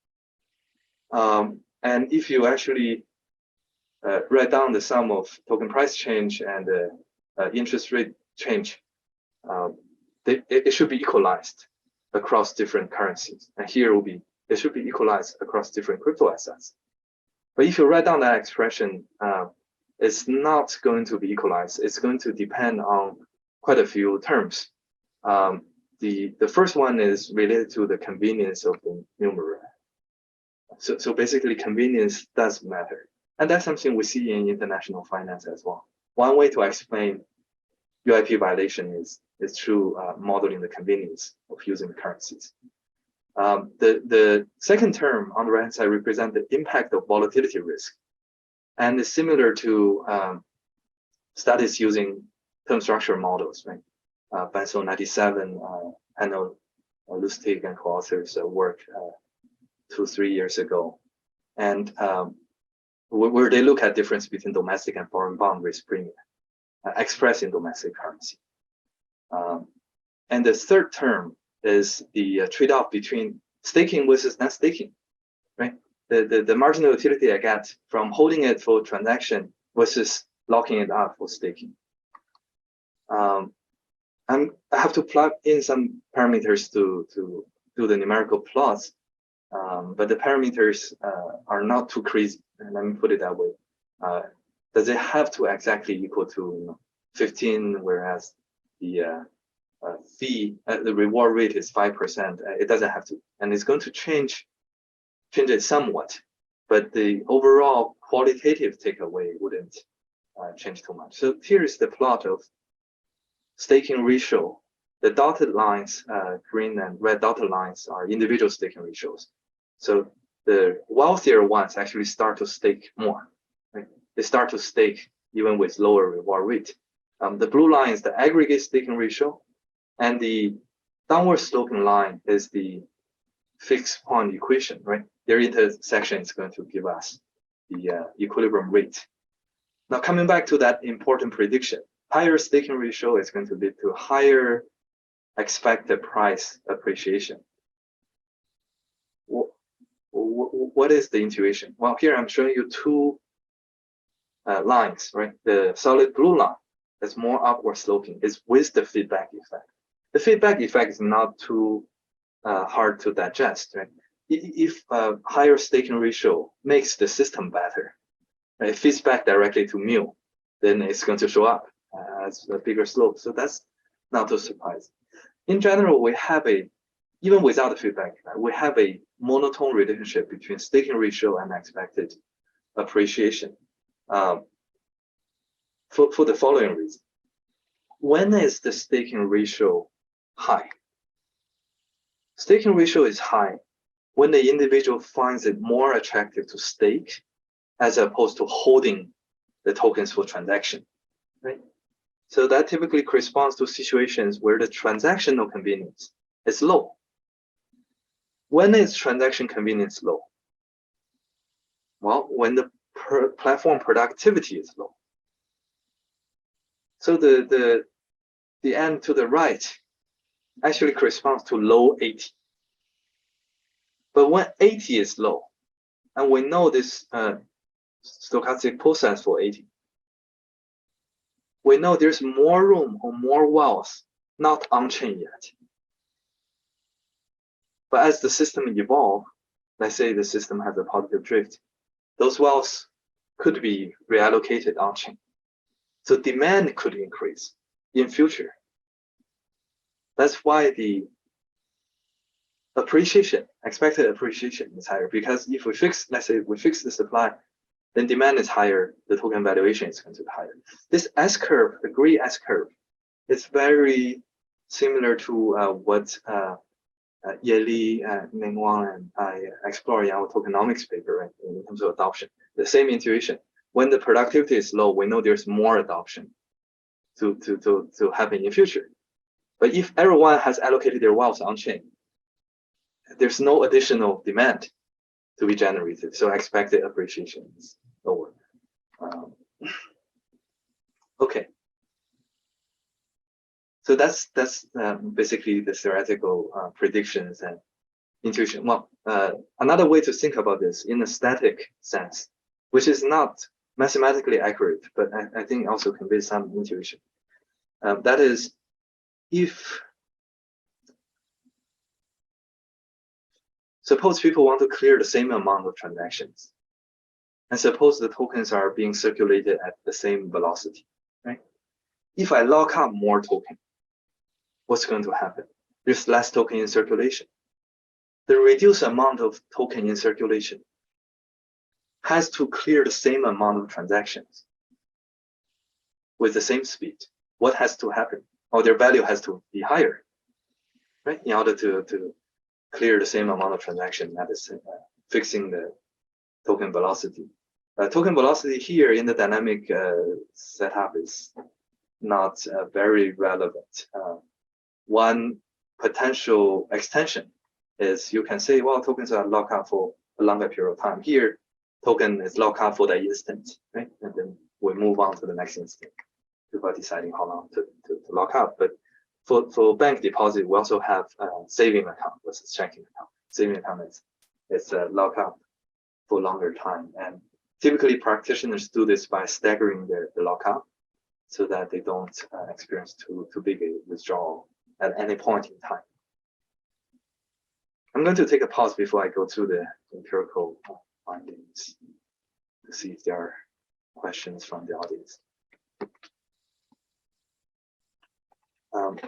And if you actually write down the sum of token price change and the interest rate change, it should be equalized across different currencies. And here will be, it should be equalized across different crypto assets. But if you write down that expression, it's not going to be equalized. It's going to depend on quite a few terms. The first one is related to the convenience of the numerator. So basically, convenience does matter. And that's something we see in international finance as well. One way to explain UIP violation is through modeling the convenience of using the currencies. The second term on the right-hand side represents the impact of volatility risk. And it's similar to studies using term structure models, right? Benso 97, Hanno, Lustig, and co-authors work 2-3 years ago. And where they look at difference between domestic and foreign bond risk premium expressed in domestic currency. And the third term is the trade-off between staking versus not staking, right? The marginal utility I get from holding it for transaction versus locking it up for staking. I have to plug in some parameters to do the numerical plots, but the parameters are not too crazy. And let me put it that way. Does it have to exactly equal to 15, whereas the fee, the reward rate is 5%? It doesn't have to, and it's going to change it somewhat, but the overall qualitative takeaway wouldn't change too much. So here is the plot of staking ratio. The dotted lines, green and red dotted lines, are individual staking ratios. So the wealthier ones actually start to stake more, right? They start to stake even with lower reward rate. The blue line is the aggregate staking ratio, and the downward sloping line is the fixed point equation, right? Their intersection is going to give us the equilibrium rate. Now, coming back to that important prediction, higher staking ratio is going to lead to higher expected price appreciation. What is the intuition? Well, here I'm showing you two lines, right? The solid blue line is more upward sloping, is with the feedback effect. The feedback effect is not too hard to digest, right? If a higher staking ratio makes the system better, right? It feeds back directly to mu, then it's going to show up as a bigger slope. So that's not too surprising. In general, we have even without the feedback, we have a monotone relationship between staking ratio and expected appreciation for the following reason. When is the staking ratio high? Staking ratio is high when the individual finds it more attractive to stake as opposed to holding the tokens for transaction, right? So that typically corresponds to situations where the transactional convenience is low. When is transaction convenience low? Well, when the platform productivity is low. So the end to the right actually corresponds to low 80. But when 80 is low, and we know this stochastic process for 80, we know there's more room or more wealth not on-chain yet. But as the system evolves, let's say the system has a positive drift, those wealths could be reallocated on-chain. So demand could increase in future. That's why the appreciation, expected appreciation is higher, because if we fix, let's say we fix the supply, then demand is higher, the token valuation is going to be higher. This S-curve, the gray S-curve, is very similar to what Ye Li, Ming Wang, and I explore in our tokenomics paper, right, in terms of adoption. The same intuition. When the productivity is low, we know there's more adoption to happen in future. But if everyone has allocated their wealth on-chain, there's no additional demand to be generated, so expected appreciation is lower. Okay. So that's basically the theoretical predictions and intuition. Well, another way to think about this in a static sense, which is not mathematically accurate, but I think also conveys some intuition. That is, if suppose people want to clear the same amount of transactions, and suppose the tokens are being circulated at the same velocity, right? If I lock up more token, what's going to happen? There's less token in circulation. The reduced amount of token in circulation has to clear the same amount of transactions with the same speed. What has to happen? Or their value has to be higher, right? In order to clear the same amount of transaction, that is fixing the token velocity. Token velocity here in the dynamic setup is not very relevant. One potential extension is you can say, well, tokens are locked up for a longer period of time. Here, token is locked up for that instant, right? And then we move on to the next instant. People are deciding how long to lock up. But for bank deposit, we also have saving account versus checking account. Saving account is locked up for longer time. And typically practitioners do this by staggering the lockup so that they don't experience too big a withdrawal at any point in time. I'm going to take a pause before I go through the empirical findings to see if there are questions from the audience.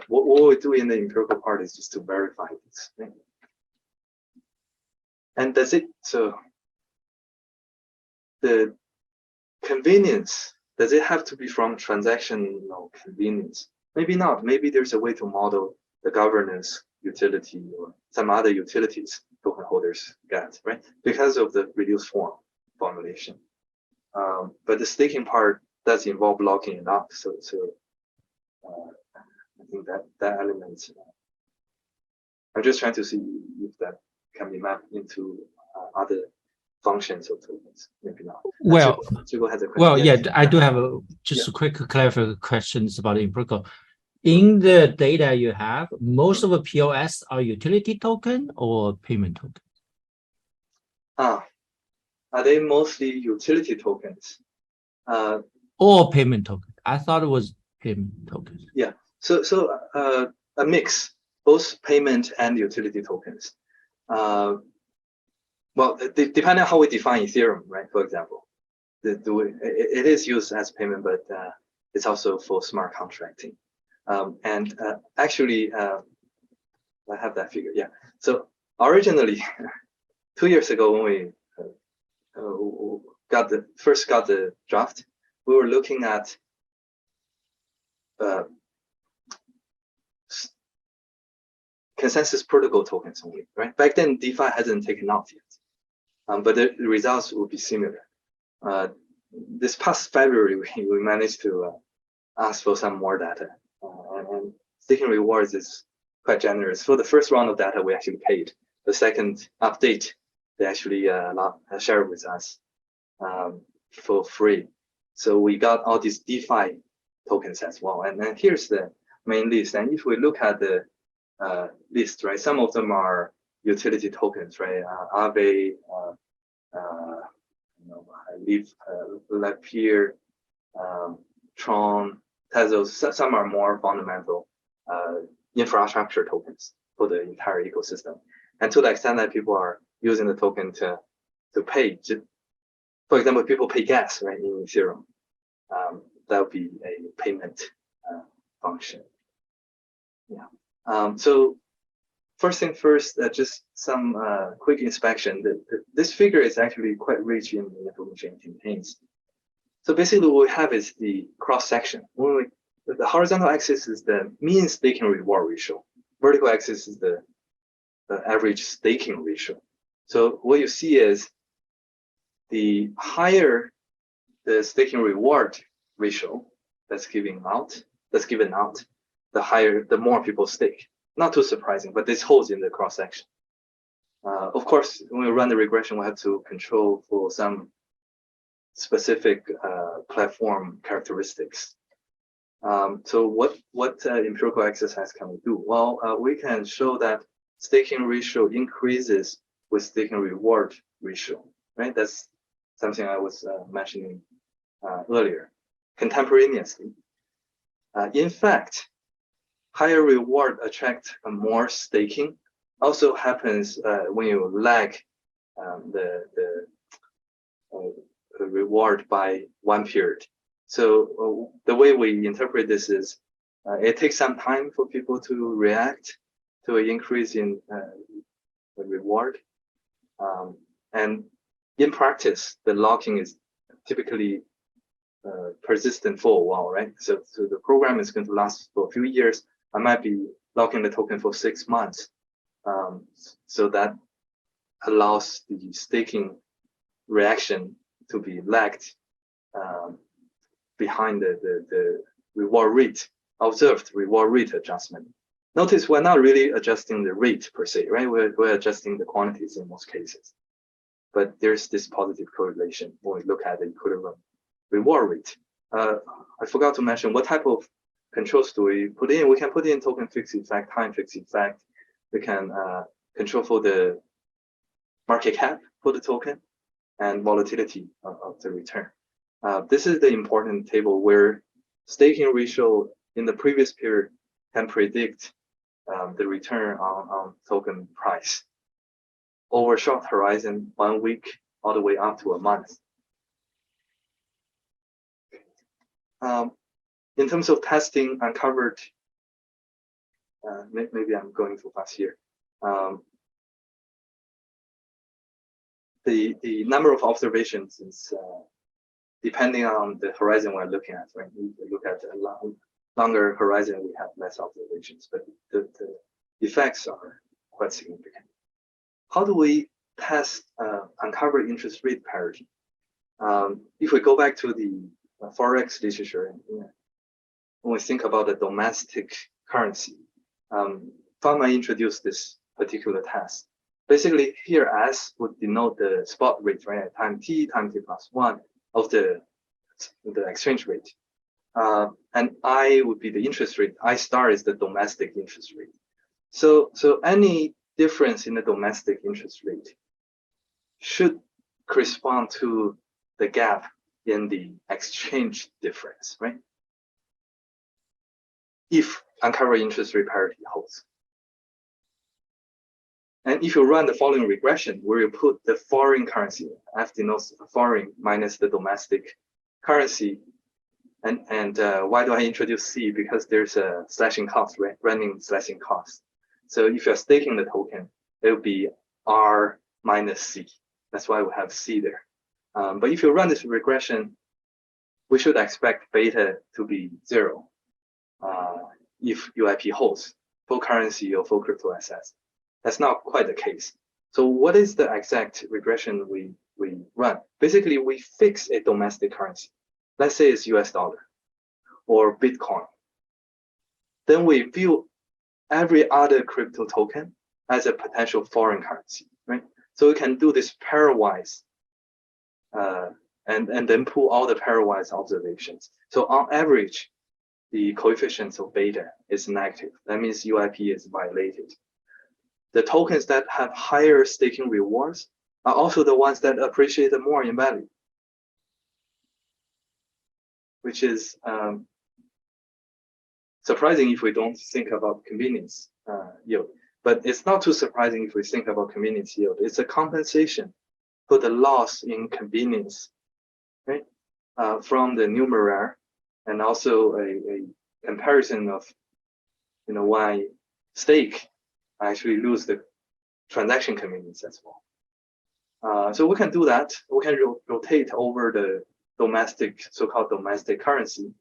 What we do in the empirical part is just to verify this thing. And does it, so the convenience, does it have to be from transactional convenience? Maybe not. Maybe there's a way to model the governance utility or some other utilities token holders get, right? Because of the reduced form formulation. But the staking part does involve locking it up. So I think that element, I'm just trying to see if that can be mapped into other functions of tokens. Maybe not. Well, has a question. well, Yes. yeah, I do have just a quick clarification questions about the empirical. In the data you have, most of the POS are utility token or payment token? Are they mostly utility tokens? Or payment token? I thought it was payment tokens. Yeah. So a mix, both payment and utility tokens. Well, depending on how we define Ethereum, right? For example, it is used as payment, but it's also for smart contracting. Actually, I have that figure. Yeah. So originally, 2 years ago, when we first got the draft, we were looking at consensus protocol tokens only, right? Back then, DeFi hasn't taken off yet, but the results would be similar. This past February, we managed to ask for some more data, and staking rewards is quite generous. For the first round of data, we actually paid. The second update, they actually shared with us for free. So we got all these DeFi tokens as well. And then here's the main list. And if we look at the list, right, some of them are utility tokens, right? Aave, I leave Lapierre, Cong, Tezos. Some are more fundamental infrastructure tokens for the entire ecosystem. And to the extent that people are using the token to pay, for example, people pay gas, right, in Ethereum. That would be a payment function. Yeah. So first thing first, just some quick inspection. This figure is actually quite rich in information it contains. So basically what we have is the cross-section. The horizontal axis is the mean staking reward ratio. Vertical axis is the average staking ratio. So what you see is the higher the staking reward ratio that's given out, the more people stake. Not too surprising, but this holds in the cross-section. Of course, when we run the regression, we have to control for some specific platform characteristics. So what empirical exercise can we do? Well, we can show that staking ratio increases with staking reward ratio, right? That's something I was mentioning earlier. Contemporaneously, in fact, higher reward attract more staking. Also happens when you lag the reward by one period. So the way we interpret this is it takes some time for people to react to an increase in the reward. And in practice, the locking is typically persistent for a while, right? So the program is going to last for a few years. I might be locking the token for 6 months. So that allows the staking reaction to be lagged behind the reward rate, observed reward rate adjustment. Notice we're not really adjusting the rate per se, right? We're adjusting the quantities in most cases. But there's this positive correlation when we look at the equilibrium reward rate. I forgot to mention what type of controls do we put in. We can put in token fixed effect, time fixed effect. We can control for the market cap for the token and volatility of the return. This is the important table where staking ratio in the previous period can predict the return on token price over short horizon, 1 week, all the way up to a month. In terms of testing uncovered, maybe I'm going too fast here. The number of observations is depending on the horizon we're looking at, right? If we look at a longer horizon, we have less observations, but the effects are quite significant. How do we test uncovered interest rate parity? If we go back to the Forex literature, when we think about the domestic currency, Fama introduced this particular test. Basically, here S would denote the spot rate, right, at time t plus 1 of the exchange rate. And I would be the interest rate. I star is the domestic interest rate. So any difference in the domestic interest rate should correspond to the gap in the exchange difference, right? If uncovered interest rate parity holds. And if you run the following regression, where you put the foreign currency, F denotes foreign minus the domestic currency, and why do I introduce C? Because there's a slashing cost, right? Running slashing cost. So if you're staking the token, it will be R minus C. That's why we have C there. But if you run this regression, we should expect beta to be 0 if UIP holds. full currency or full crypto assets. That's not quite the case. So what is the exact regression we run? Basically, we fix a domestic currency. Let's say it's US dollar or Bitcoin. Then we view every other crypto token as a potential foreign currency, right? So we can do this pairwise and then pull all the pairwise observations. So on average, the coefficient of beta is negative. That means UIP is violated. The tokens that have higher staking rewards are also the ones that appreciate more in value, which is surprising if we don't think about convenience yield. But it's not too surprising if we think about convenience yield. It's a compensation for the loss in convenience, right? From the numeraire, and also a comparison of, why stake actually lose the transaction convenience as well. So we can do that. We can rotate over the so-called domestic currency.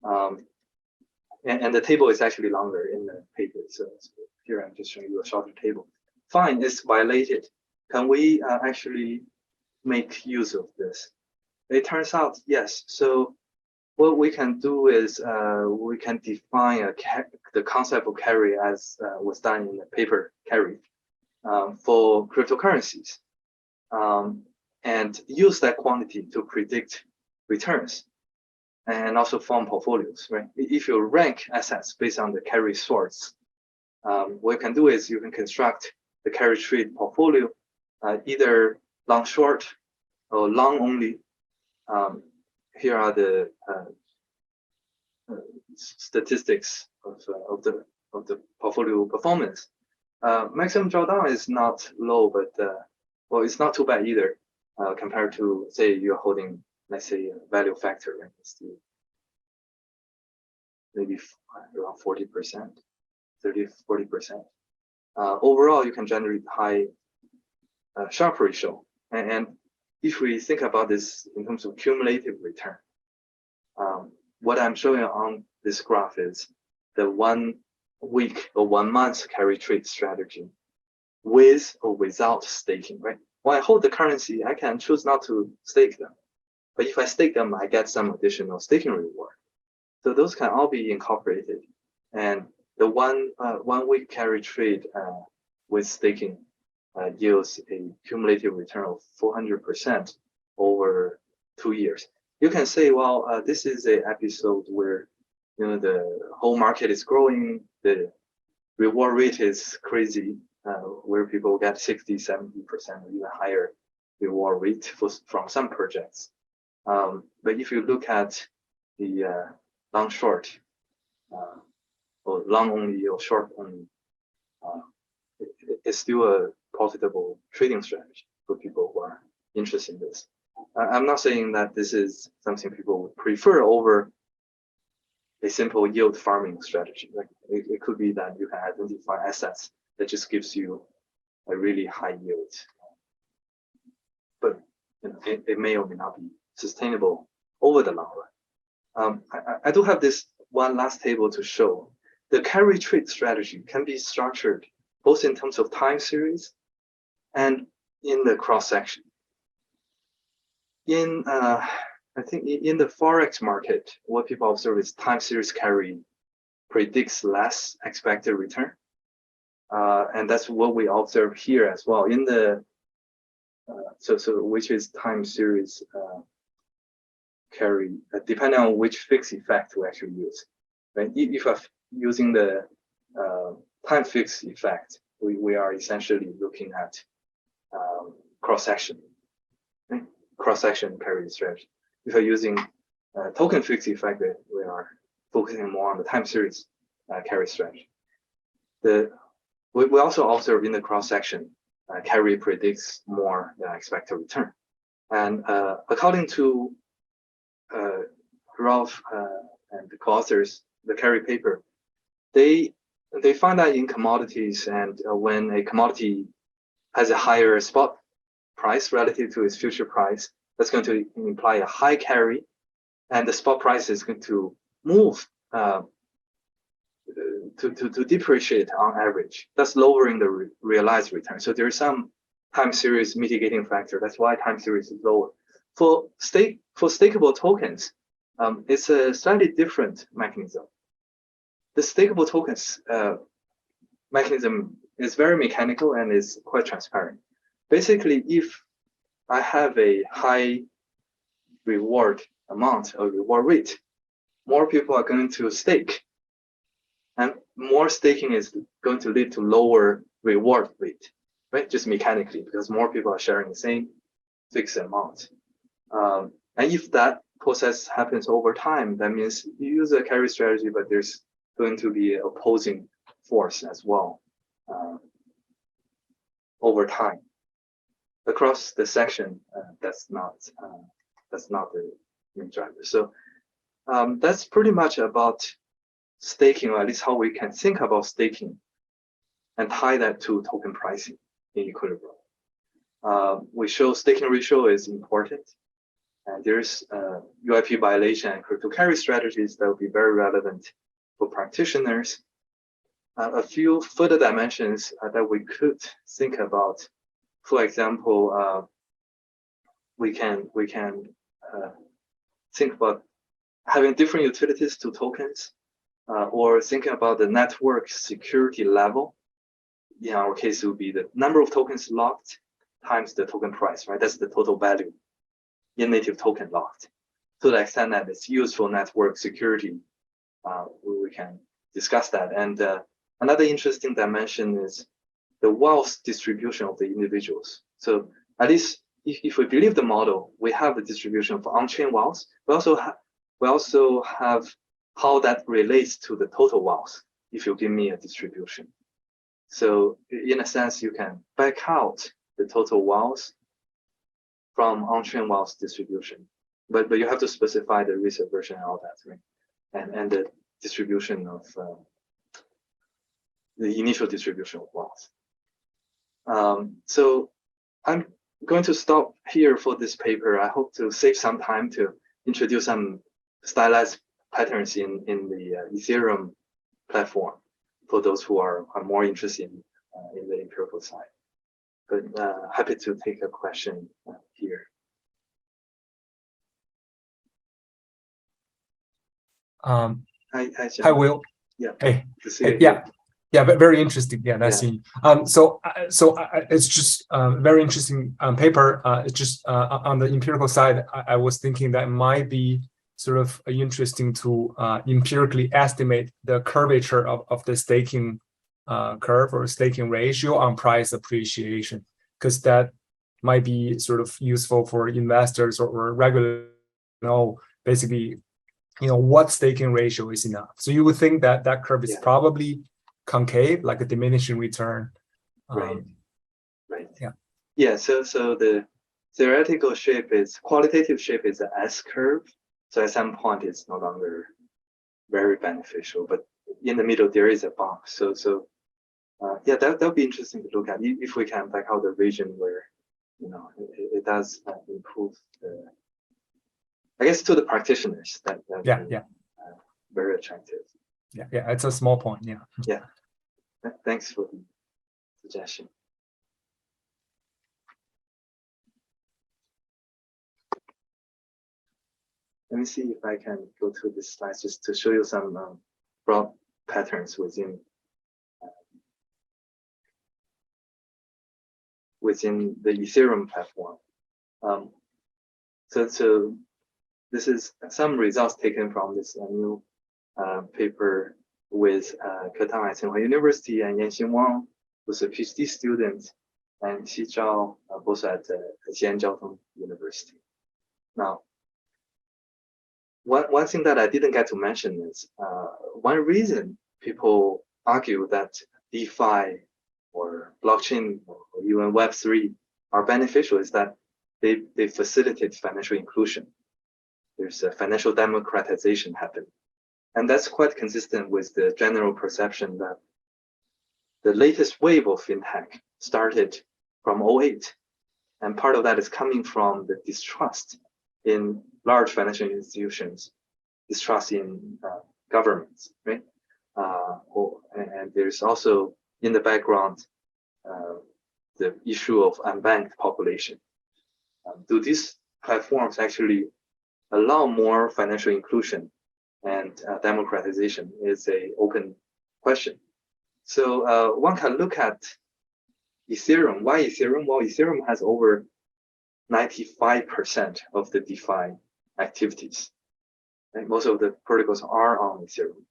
And the table is actually longer in the paper. So here I'm just showing you a shorter table. Fine, it's violated. Can we actually make use of this? It turns out, yes. So what we can do is we can define the concept of carry as was done in the paper carry for cryptocurrencies, and use that quantity to predict returns and also form portfolios, right? If you rank assets based on the carry sorts, what you can do is you can construct the carry trade portfolio, either long short or long only. Here are the statistics of the portfolio performance. Maximum drawdown is not low, but well, it's not too bad either compared to, say, you're holding, let's say, a value factor, right? It's maybe around 40%, 30–40%. Overall, you can generate high Sharpe ratio, and if we think about this in terms of cumulative return, what I'm showing on this graph is the 1 week or 1 month carry trade strategy with or without staking, right? When I hold the currency, I can choose not to stake them. But if I stake them, I get some additional staking reward. So those can all be incorporated. And the 1 week carry trade with staking yields a cumulative return of 400% over 2 years. You can say, well, this is an episode where the whole market is growing, the reward rate is crazy, where people get 60–70% or even higher reward rate from some projects. But if you look at the long short, or long only or short only, it's still a profitable trading strategy for people who are interested in this. I'm not saying that this is something people would prefer over a simple yield farming strategy. Like it could be that you can identify assets that just gives you a really high yield, but it may or may not be sustainable over the long run. I do have this one last table to show. The carry trade strategy can be structured both in terms of time series and in the cross section. I think in the Forex market, what people observe is time series carry predicts less expected return. And that's what we observe here as well. In the which is time series carry, depending on which fixed effect we actually use. Right? If I'm using the time fixed effect, we are essentially looking at cross section, right? Cross section carry strategy. If we're using token fixed effect, we are focusing more on the time series carry strategy. We also observe in the cross section, carry predicts more expected return. And according to Prof and the co-authors, the carry paper, they find that in commodities, and when a commodity has a higher spot price relative to its future price, that's going to imply a high carry, and the spot price is going to move to depreciate on average. That's lowering the realized return. So there's some time series mitigating factor. That's why time series is lower. For stakeable tokens, it's a slightly different mechanism. The stakeable tokens mechanism is very mechanical and is quite transparent. Basically, if I have a high reward amount or reward rate, more people are going to stake. And more staking is going to lead to lower reward rate, right? Just mechanically, because more people are sharing the same fixed amount. And if that process happens over time, that means you use a carry strategy, but there's going to be an opposing force as well over time. Across the section, that's not the main driver. So that's pretty much about staking, or at least how we can think about staking and tie that to token pricing in equilibrium. We show staking ratio is important, and there's UIP violation and crypto carry strategies that will be very relevant for practitioners. A few further dimensions that we could think about. For example, we can think about having different utilities to tokens, or thinking about the network security level. In our case, it would be the number of tokens locked times the token price, right? That's the total value in native token locked. To the extent that it's used for network security, we can discuss that. And another interesting dimension is the wealth distribution of the individuals. So at least if we believe the model, we have the distribution for on-chain wealth. We also have how that relates to the total wealth if you give me a distribution. So in a sense, you can back out the total wealth from on-chain wealth distribution, but you have to specify the risk aversion and all that, right? And the distribution of the initial distribution of wealth. So I'm going to stop here for this paper. I hope to save some time to introduce some stylized patterns in the Ethereum platform for those who are more interested in the empirical side. But happy to take a question here. Hi, Will. Yeah. Hey. Yeah. Yeah, but very interesting. Yeah, that's it. So it's just very interesting paper. It's just on the empirical side, I was thinking that might be sort of interesting to empirically estimate the curvature of the staking curve or staking ratio on price appreciation, because that might be sort of useful for investors or regular basically, what staking ratio is enough. So you would think that that curve is probably concave, like a diminishing return. Right. Yeah. So the theoretical shape is qualitative shape is an S curve. So at some point it's no longer very beneficial, but in the middle there is a bump. So yeah, that'll be interesting to look at if we can back out the region where it does improve the, I guess, to the practitioners that very attractive. Yeah, it's a small point. Yeah. Thanks for the suggestion. Let me see if I can go through this slides just to show you some broad patterns within the Ethereum platform. So this is some results taken from this new paper with Cornell University and Yanxin Wang, who's a PhD student, and Xi Zhao, both at Jianjiao University. Now, one thing that I didn't get to mention is one reason people argue that DeFi or blockchain or even Web3 are beneficial is that they facilitate financial inclusion. There's a financial democratization happening. And that's quite consistent with the general perception that the latest wave of fintech started from 2008. And part of that is coming from the distrust in large financial institutions, distrust in governments, right? and there's also in the background the issue of unbanked population. Do these platforms actually allow more financial inclusion and democratization is an open question. So one can look at Ethereum. Why Ethereum? Well, Ethereum has over 95% of the DeFi activities. And most of the protocols are on Ethereum.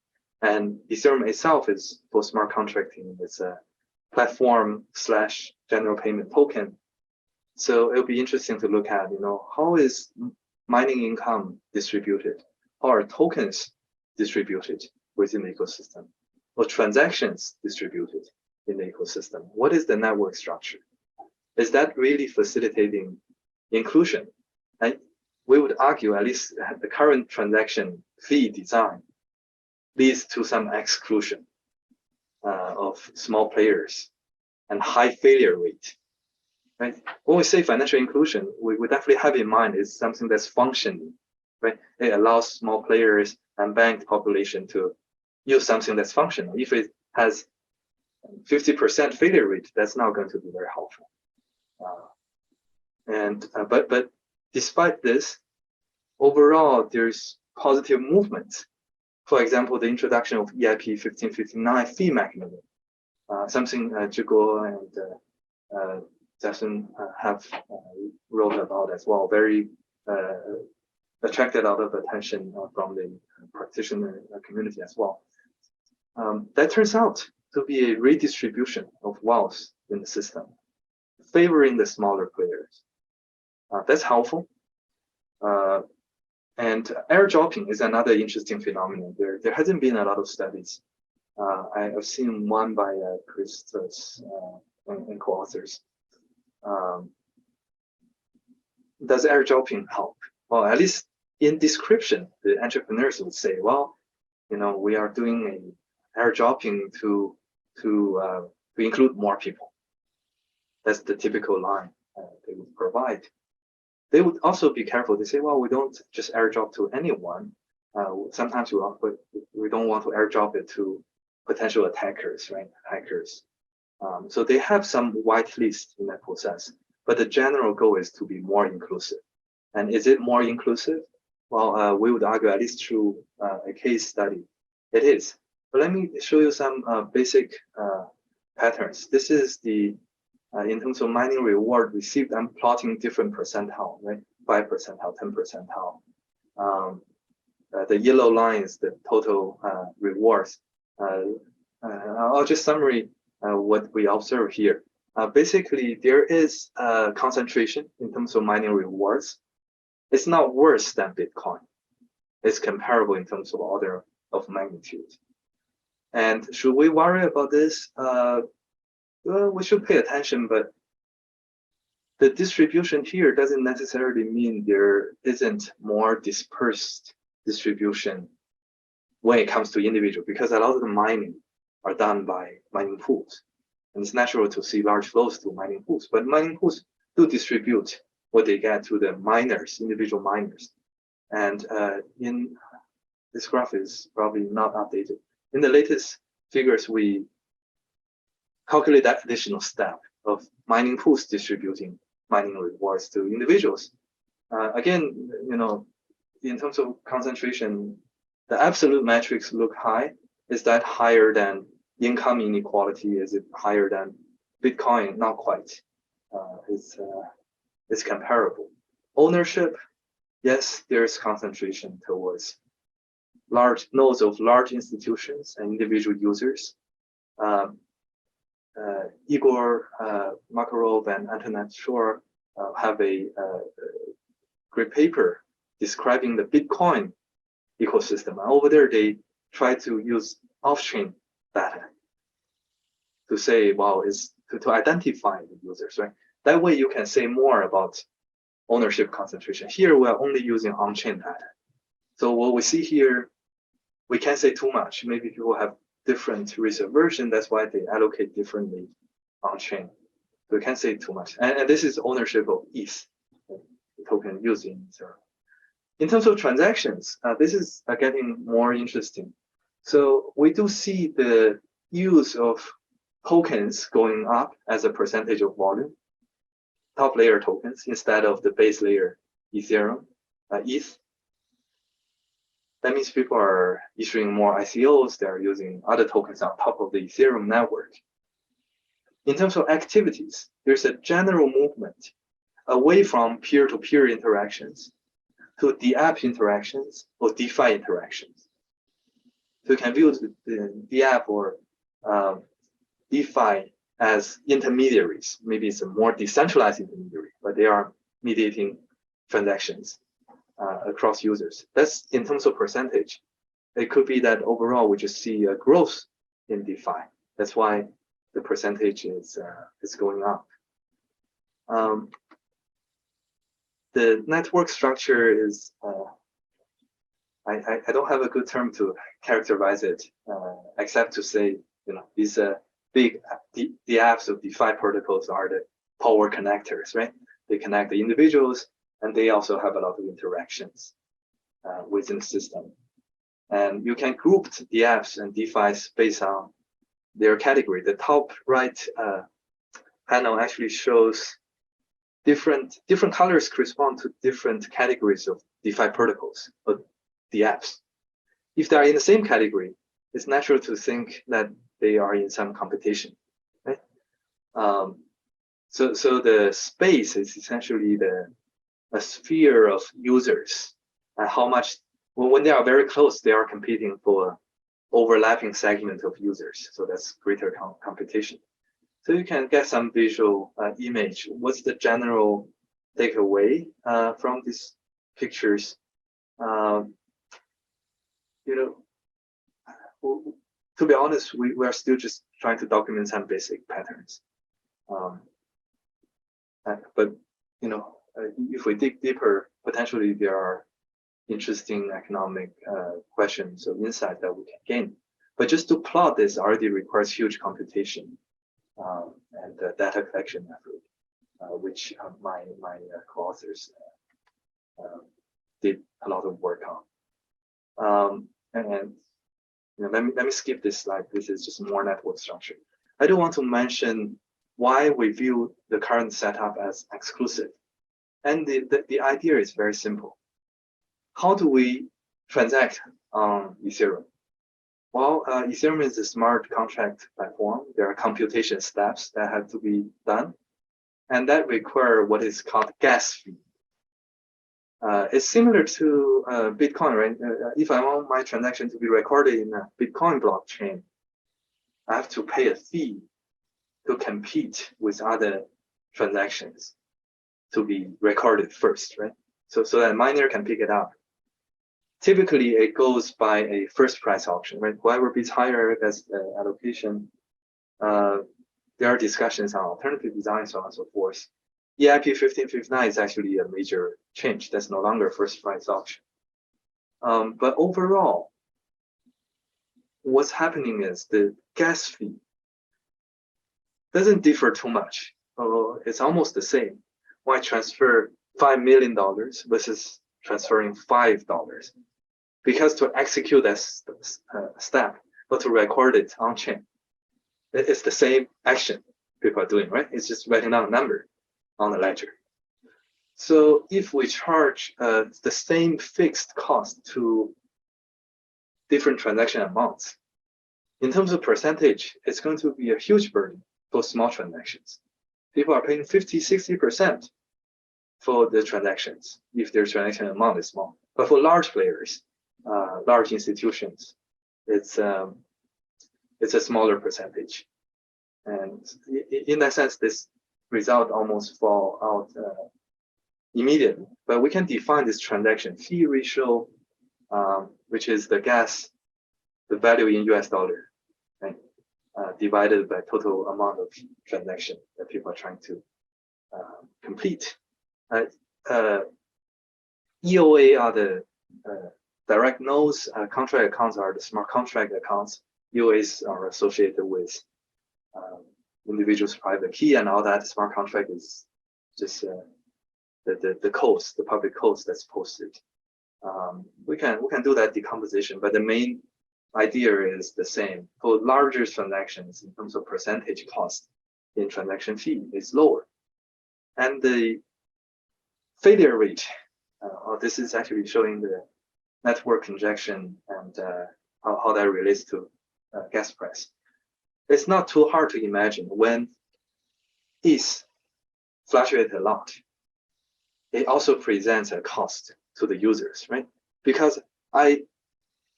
And Ethereum itself is for smart contracting. It's a platform / general payment token. So it'll be interesting to look at, how is mining income distributed? How are tokens distributed within the ecosystem? Or transactions distributed in the ecosystem? What is the network structure? Is that really facilitating inclusion? And we would argue, at least the current transaction fee design leads to some exclusion of small players and high failure rate. Right? When we say financial inclusion, we definitely have in mind is something that's functioning. Right? It allows small players and banked population to use something that's functional. If it has 50% failure rate, that's not going to be very helpful. But despite this, overall, there's positive movements. For example, the introduction of EIP 1559 fee mechanism, something Zhiguo and Jason have wrote about as well, very attracted a lot of attention from the practitioner community as well. That turns out to be a redistribution of wealth in the system, favoring the smaller players. That's helpful. And airdropping is another interesting phenomenon. There hasn't been a lot of studies. I have seen one by Chris and co-authors. Does airdropping help? Well, at least in description, the entrepreneurs would say, well, we are doing an airdropping to include more people. That's the typical line they would provide. They would also be careful. They say, well, we don't just airdrop to anyone. Sometimes we don't want to airdrop it to potential attackers, right? Hackers. So they have some whitelist in that process. But the general goal is to be more inclusive. And is it more inclusive? Well, we would argue, at least through a case study, it is. But let me show you some basic patterns. This is the in terms of mining reward received, I'm plotting different percentile, right? 5 percentile, 10 percentile. The yellow line is the total rewards. I'll just summary what we observe here. Basically, there is a concentration in terms of mining rewards. It's not worse than Bitcoin. It's comparable in terms of order of magnitude. And should we worry about this? Well, we should pay attention, but the distribution here doesn't necessarily mean there isn't more dispersed distribution when it comes to individual, because a lot of the mining are done by mining pools. And it's natural to see large flows to mining pools, but mining pools do distribute what they get to the miners, individual miners. And in this graph is probably not updated. In the latest figures, we calculate that additional step of mining pools distributing mining rewards to individuals. Again, in terms of concentration, the absolute metrics look high. Is that higher than income inequality? Is it higher than Bitcoin? Not quite. It's comparable. Ownership, yes, there's concentration towards large nodes of large institutions and individual users. Igor Makarov and Antoinette Shore have a great paper describing the Bitcoin ecosystem. Over there, they try to use off-chain data to say, well, to identify the users, right? That way you can say more about ownership concentration. Here, we're only using on-chain data. So what we see here, we can't say too much. Maybe people have different research version. That's why they allocate differently on-chain. So we can't say too much. And this is ownership of ETH, the token using Ethereum. In terms of transactions, this is getting more interesting. So we do see the use of tokens going up as a percentage of volume, top layer tokens instead of the base layer Ethereum, ETH. That means people are issuing more ICOs, they're using other tokens on top of the Ethereum network. In terms of activities, there's a general movement away from peer-to-peer interactions to the app interactions or DeFi interactions. So you can view the app or DeFi as intermediaries. Maybe it's a more decentralized intermediary, but they are mediating transactions across users. That's in terms of percentage. It could be that overall we just see a growth in DeFi. That's why the percentage is going up. The network structure is, I don't have a good term to characterize it, except to say, these big, the apps of DeFi protocols are the power connectors, right? They connect the individuals, and they also have a lot of interactions within the system. And you can group the apps and DeFis based on their category. The top right panel actually shows different colors correspond to different categories of DeFi protocols, or the apps. If they are in the same category, it's natural to think that they are in some competition, right? So the space is essentially a sphere of users, and how much, when they are very close, they are competing for an overlapping segment of users. So that's greater competition. So you can get some visual image. What's the general takeaway from these pictures? To be honest, we are still just trying to document some basic patterns. But if we dig deeper, potentially there are interesting economic questions or insight that we can gain. But just to plot this already requires huge computation and data collection effort, which my co-authors did a lot of work on. Let me skip this slide. This is just more network structure. I do want to mention why we view the current setup as exclusive. And the idea is very simple. How do we transact on Ethereum? Well, Ethereum is a smart contract platform. There are computation steps that have to be done, and that require what is called gas fee. It's similar to Bitcoin, right? If I want my transaction to be recorded in a Bitcoin blockchain, I have to pay a fee to compete with other transactions to be recorded first, right? So that miner can pick it up. Typically, it goes by a first price auction, right? Whoever bids higher gets the allocation. There are discussions on alternative designs, so on and so forth. EIP 1559 is actually a major change. That's no longer first price auction. But overall, what's happening is the gas fee doesn't differ too much. It's almost the same. Why transfer $5 million versus transferring $5? Because to execute that step, or to record it on chain, it's the same action people are doing, right? It's just writing down a number on the ledger. So if we charge the same fixed cost to different transaction amounts, in terms of percentage, it's going to be a huge burden for small transactions. People are paying 50–60% for the transactions if their transaction amount is small. But for large players, large institutions, it's a smaller percentage. And in that sense, this result almost fall out immediately. But we can define this transaction fee ratio, which is the value in US dollar, right? Divided by total amount of transaction that people are trying to complete. EOA are the direct nodes, contract accounts are the smart contract accounts. EOAs are associated with individual's private key and all that. Smart contract is just the codes, the public codes that's posted. We can do that decomposition, but the main idea is the same. For larger transactions, in terms of percentage cost in transaction fee is lower. And the failure rate, this is actually showing the network congestion and how that relates to gas price. It's not too hard to imagine when ETH fluctuates a lot, it also presents a cost to the users, right? Because I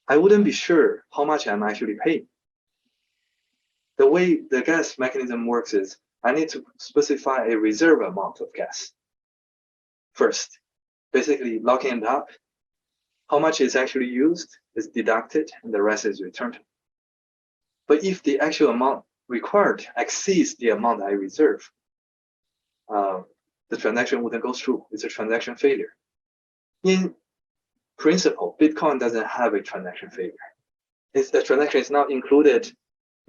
wouldn't be sure how much I'm actually paying. The way the gas mechanism works is I need to specify a reserve amount of gas first, basically locking it up. How much is actually used is deducted and the rest is returned. But if the actual amount required exceeds the amount I reserve, the transaction wouldn't go through. It's a transaction failure. In principle, Bitcoin doesn't have a transaction failure. If the transaction is not included,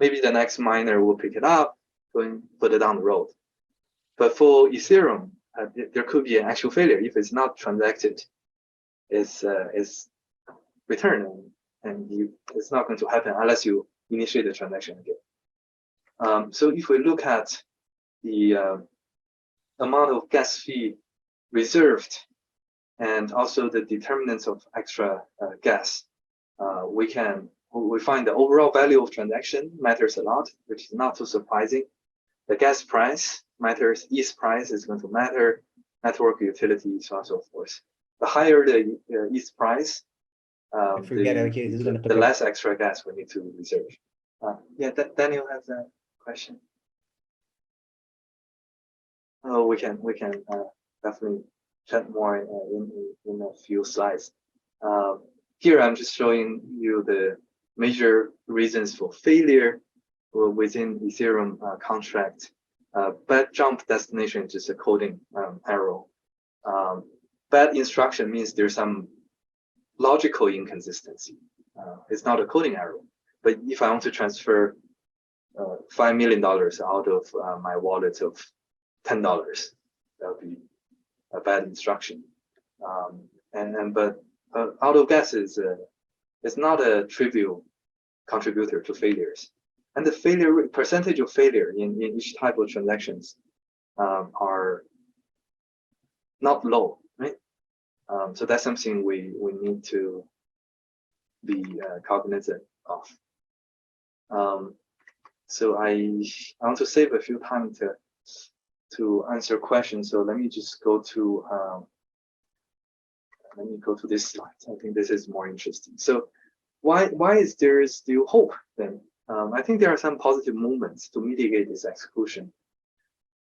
maybe the next miner will pick it up and put it down the road. But for Ethereum, there could be an actual failure if it's not transacted. It's returned, and it's not going to happen unless you initiate the transaction again. So if we look at the amount of gas fee reserved and also the determinants of extra gas, we find the overall value of transaction matters a lot, which is not too surprising. The gas price matters, ETH price is going to matter, network utility, so on and so forth. The higher the ETH price, the less extra gas we need to reserve. Yeah, Daniel has a question. Oh, we can definitely chat more in a few slides. Here I'm just showing you the major reasons for failure within Ethereum contract. Bad jump destination is just a coding error. Bad instruction means there's some logical inconsistency. It's not a coding error. But if I want to transfer $5 million out of my wallet of $10, that would be a bad instruction. But out of gas is not a trivial contributor to failures. And the failure percentage of failure in each type of transactions are not low, right? So that's something we need to be cognizant of. So I want to save a few time to answer questions. So let me just go to this slide. I think this is more interesting. So why is there still hope then? I think there are some positive movements to mitigate this exclusion.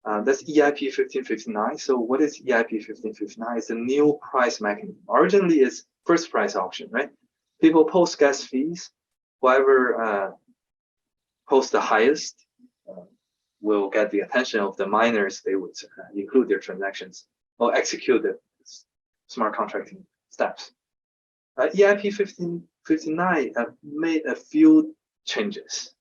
That's EIP 1559. So what is EIP 1559? It's a new price mechanism. Originally, it's first price auction, right? People post gas fees. Whoever posts the highest will get the attention of the miners. They would include their transactions or execute the smart contracting steps. EIP 1559 made a few changes.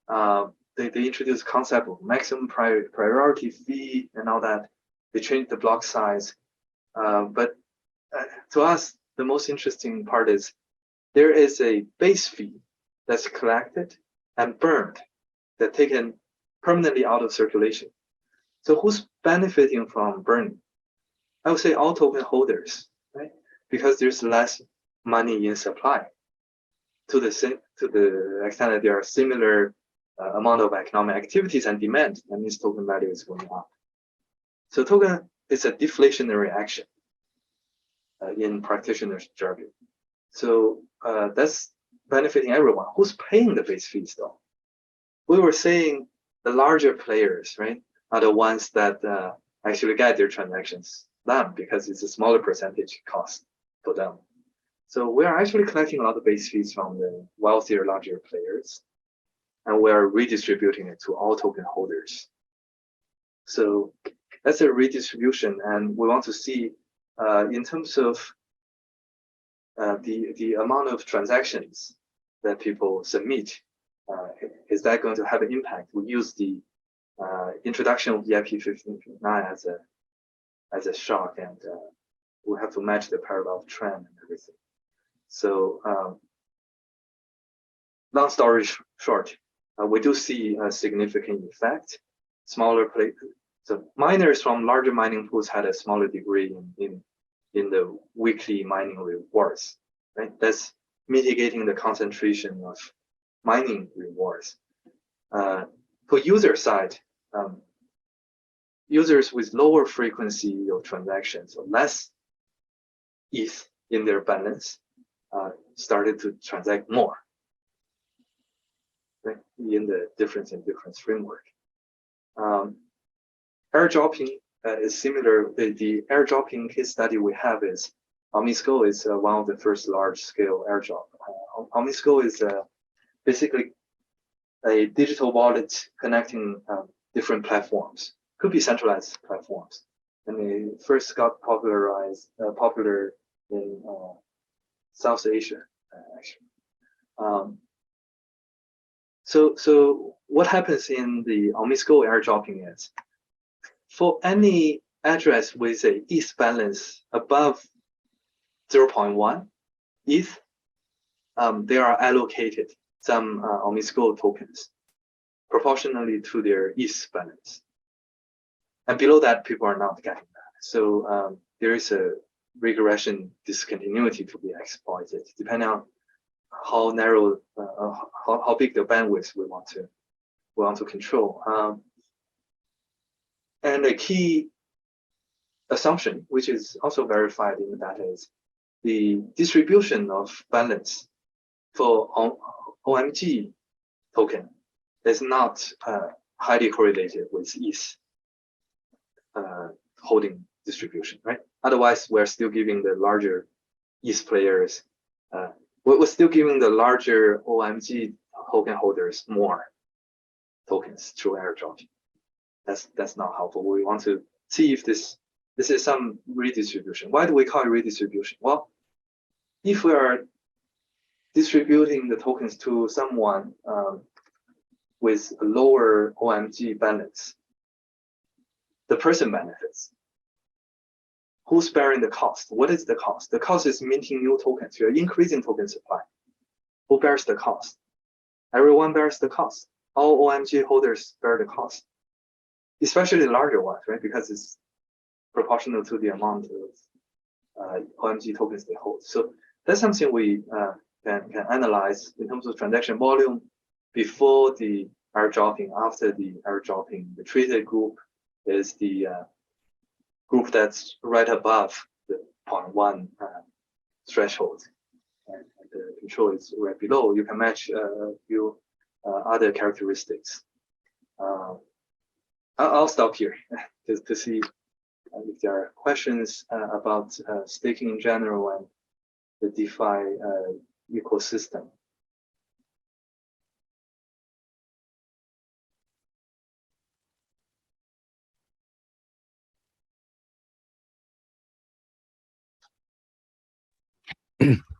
They introduced the concept of maximum priority fee and all that. They changed the block size. But to us, the most interesting part is there is a base fee that's collected and burned, that's taken permanently out of circulation. So who's benefiting from burning? I would say all token holders, right? Because there's less money in supply. To the extent that there are similar amount of economic activities and demand, that means token value is going up. So token is a deflationary action in practitioners' jargon. So that's benefiting everyone. Who's paying the base fees though? We were saying the larger players, right, are the ones that actually get their transactions done because it's a smaller percentage cost for them. So we are actually collecting a lot of base fees from the wealthier, larger players, and we are redistributing it to all token holders. So that's a redistribution, and we want to see in terms of the amount of transactions that people submit, is that going to have an impact? We use the introduction of EIP 1559 as a shock, and we have to match the parallel trend and everything. So long story short, we do see a significant effect. Smaller play, so miners from larger mining pools had a smaller degree in the weekly mining rewards, right? That's mitigating the concentration of mining rewards. For user side, users with lower frequency of transactions or less ETH in their balance started to transact more, right? In the difference framework. Airdropping is similar. The airdropping case study we have is Omisco is one of the first large-scale airdrop. Omisco is basically a digital wallet connecting different platforms. Could be centralized platforms, and it first got popular in South Asia, actually. So what happens in the Omisco airdropping is, for any address with a ETH balance above 0.1 ETH, they are allocated some Omisco tokens proportionally to their ETH balance. And below that, people are not getting that. So there is a regression discontinuity to be exploited, depending on how narrow, how big the bandwidth we want to control. And a key assumption, which is also verified in the data, is the distribution of balance for OMG token is not highly correlated with ETH holding distribution, right? Otherwise, we're still giving the larger ETH players, we're still giving the larger OMG token holders more tokens through airdropping. That's not helpful. We want to see if this is some redistribution. Why do we call it redistribution? Well, if we are distributing the tokens to someone with a lower OMG balance, the person benefits. Who's bearing the cost? What is the cost? The cost is minting new tokens. You're increasing token supply. Who bears the cost? Everyone bears the cost. All OMG holders bear the cost, especially the larger ones, right? Because it's proportional to the amount of OMG tokens they hold. So that's something we can analyze in terms of transaction volume before the airdropping, after the airdropping. The treated group is the group that's right above the 0.1 threshold, and the control is right below. You can match a few other characteristics. I'll stop here to see if there are questions about staking in general and the DeFi ecosystem.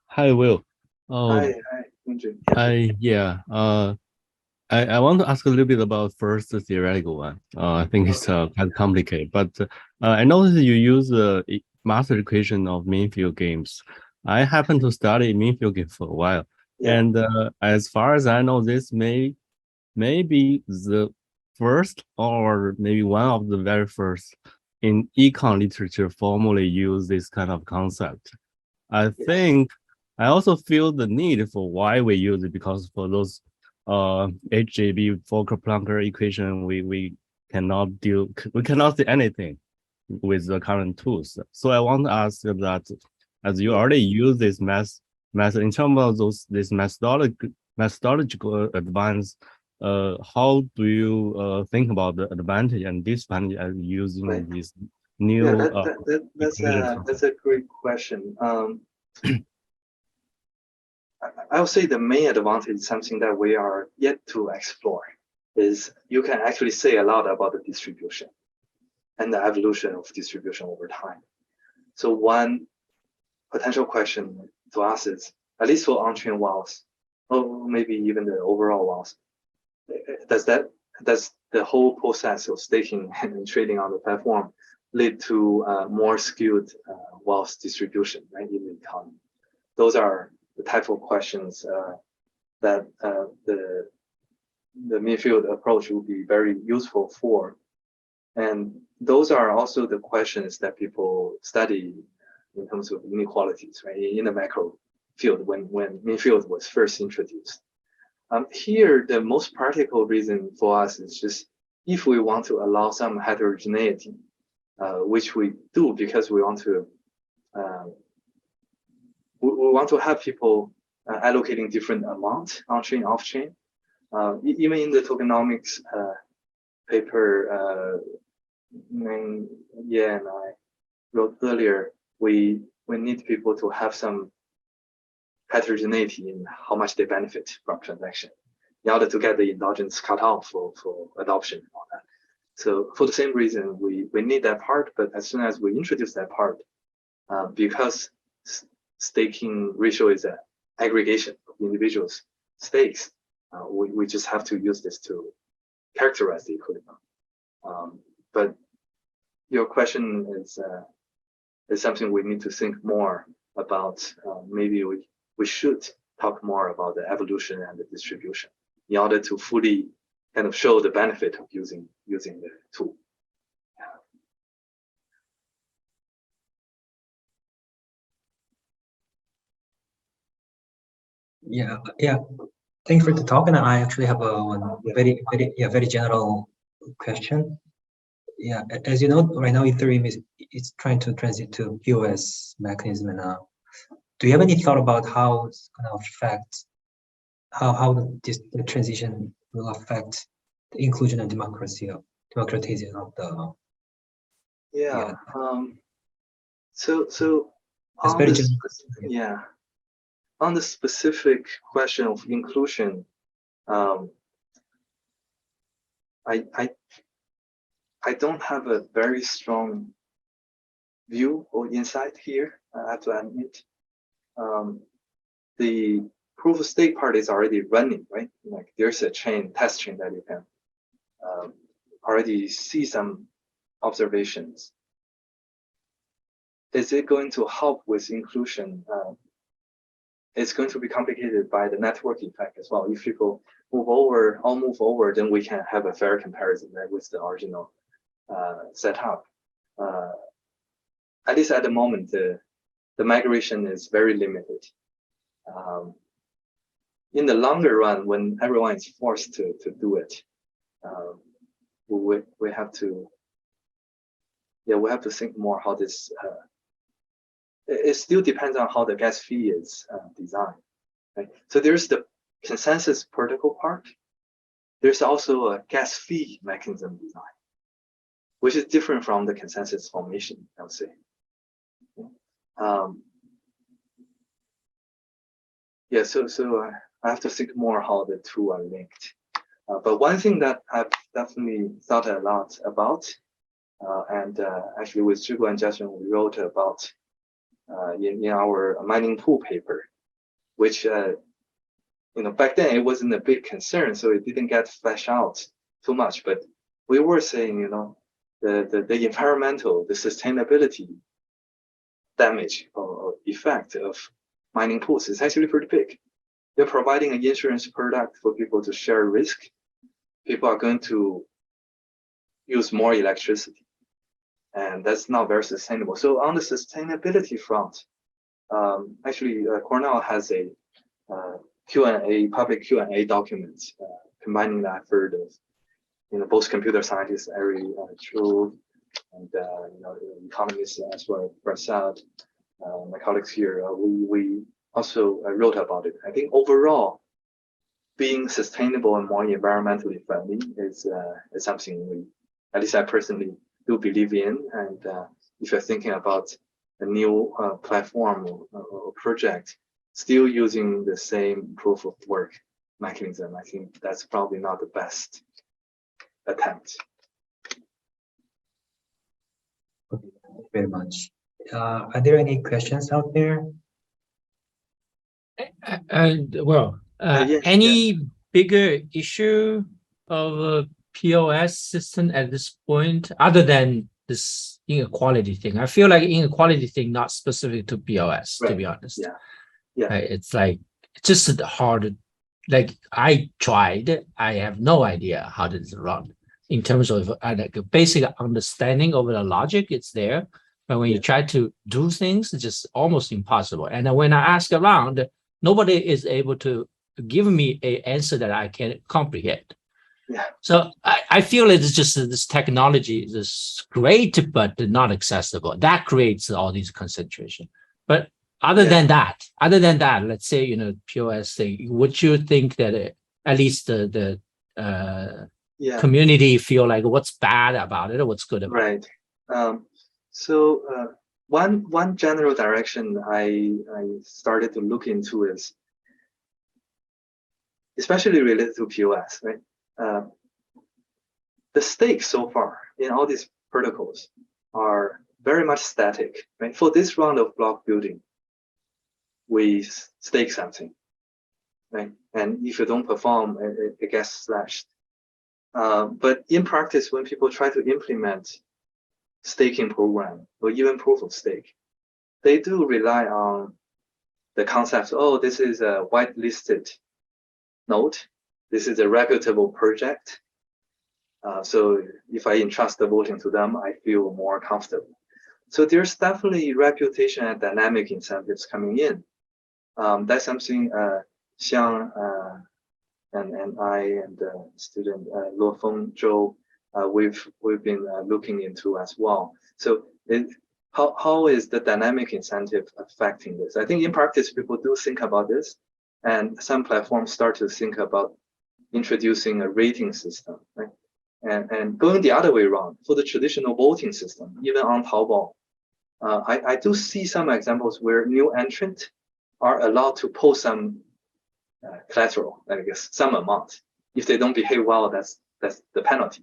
Hi, Will. Hi, Andrew. I want to ask a little bit about first the theoretical one. I think it's quite complicated, but I noticed you use the master equation of mean field games. I happen to study mean field game for a while, and as far as I know, this may be the first or maybe one of the very first in econ literature formally use this kind of concept. I think I also feel the need for why we use it, because for those HJB Fokker-Plonker equation, we cannot see anything with the current tools. So I want to ask that, as you already use this method in terms of this methodological advance, how do you think about the advantage and disadvantage of using this new? That's a great question. I would say the main advantage is something that we are yet to explore, is you can actually say a lot about the distribution and the evolution of distribution over time. So one potential question to ask is, at least for on-chain walls, or maybe even the overall walls, does the whole process of staking and trading on the platform lead to more skewed wealth distribution, right, in the economy? Those are the type of questions that the mean field approach will be very useful for. And those are also the questions that people study in terms of inequalities, right? In the macro field when mean field was first introduced. Here, the most practical reason for us is just if we want to allow some heterogeneity, which we do because we want to have people allocating different amounts on-chain, off-chain. Even in the tokenomics paper, yeah, and I wrote earlier, we need people to have some heterogeneity in how much they benefit from transaction in order to get the indulgence cut off for adoption and all that. So for the same reason, we need that part, but as soon as we introduce that part, because staking ratio is an aggregation of individuals' stakes, we just have to use this to characterize the equilibrium. But your question is something we need to think more about. Maybe we should talk more about the evolution and the distribution in order to fully kind of show the benefit of using the tool. Yeah. Thanks for the talk. And I actually have one very general question. Yeah, as you know, right now Ethereum is trying to transit to POS mechanism, and do you have any thought about how it's going to affect the transition will affect the inclusion and democratization of the? Yeah. So It's on very the general. on the specific question of inclusion, I don't have a very strong view or insight here, I have to admit. The proof of stake part is already running, right? Like there's a test chain that you can already see some observations. Is it going to help with inclusion? It's going to be complicated by the network effect as well. If people move over, then we can have a fair comparison, right, with the original setup. At least at the moment, the migration is very limited. In the longer run, when everyone is forced to do it, we have to think more how this. It still depends on how the gas fee is designed. Right? So there's the consensus protocol part. There's also a gas fee mechanism design, which is different from the consensus formation, I would say. So I have to think more how the two are linked. But one thing that I've definitely thought a lot about, and actually with Zhigu and Justin, we wrote about in our mining pool paper, which back then it wasn't a big concern, so it didn't get fleshed out too much. But we were saying, the environmental, the sustainability damage or effect of mining pools is actually pretty big. They're providing an insurance product for people to share risk. People are going to use more electricity, and that's not very sustainable. So on the sustainability front, actually Cornell has a public Q&A document combining the effort of both computer scientists, Ari Chu, and economists as well, Prasad, my colleagues here. We also wrote about it. I think overall, being sustainable and more environmentally friendly is something at least I personally do believe in. And if you're thinking about a new platform or project, still using the same proof of work mechanism, I think that's probably not the best attempt. Thank you very much. Are there any questions out there? Any bigger issue of a POS system at this point, other than this inequality thing? I feel like inequality thing not specific to POS, to be honest. Yeah. It's like it's just hard like I tried, I have no idea how does it run in terms of like a basic understanding of the logic. It's there, but when you try to do things, it's just almost impossible. And then when I ask around, nobody is able to give me an answer that I can comprehend. Yeah. So I feel it's just this technology is great, but not accessible. That creates all these concentration. But other than that, let's say, you know, POS thing, would you think that at least the community feel like what's bad about it or what's good about it? Right. So one general direction I started to look into is, especially related to POS, right? The stakes so far in all these protocols are very much static, right? For this round of block building, we stake something, right? And if you don't perform, it gets slashed. But in practice, when people try to implement staking program or even proof of stake, they do rely on the concept, oh, this is a whitelisted node. This is a reputable project. So if I entrust the voting to them, I feel more comfortable. So there's definitely reputation and dynamic incentives coming in. That's something Xiang and I and student Luohan Zhou, we've been looking into as well. So how is the dynamic incentive affecting this? I think in practice, people do think about this, and some platforms start to think about introducing a rating system, right? And going the other way around for the traditional voting system, even on Taobao, I do see some examples where new entrants are allowed to post some collateral, I guess, some amount. If they don't behave well, that's the penalty.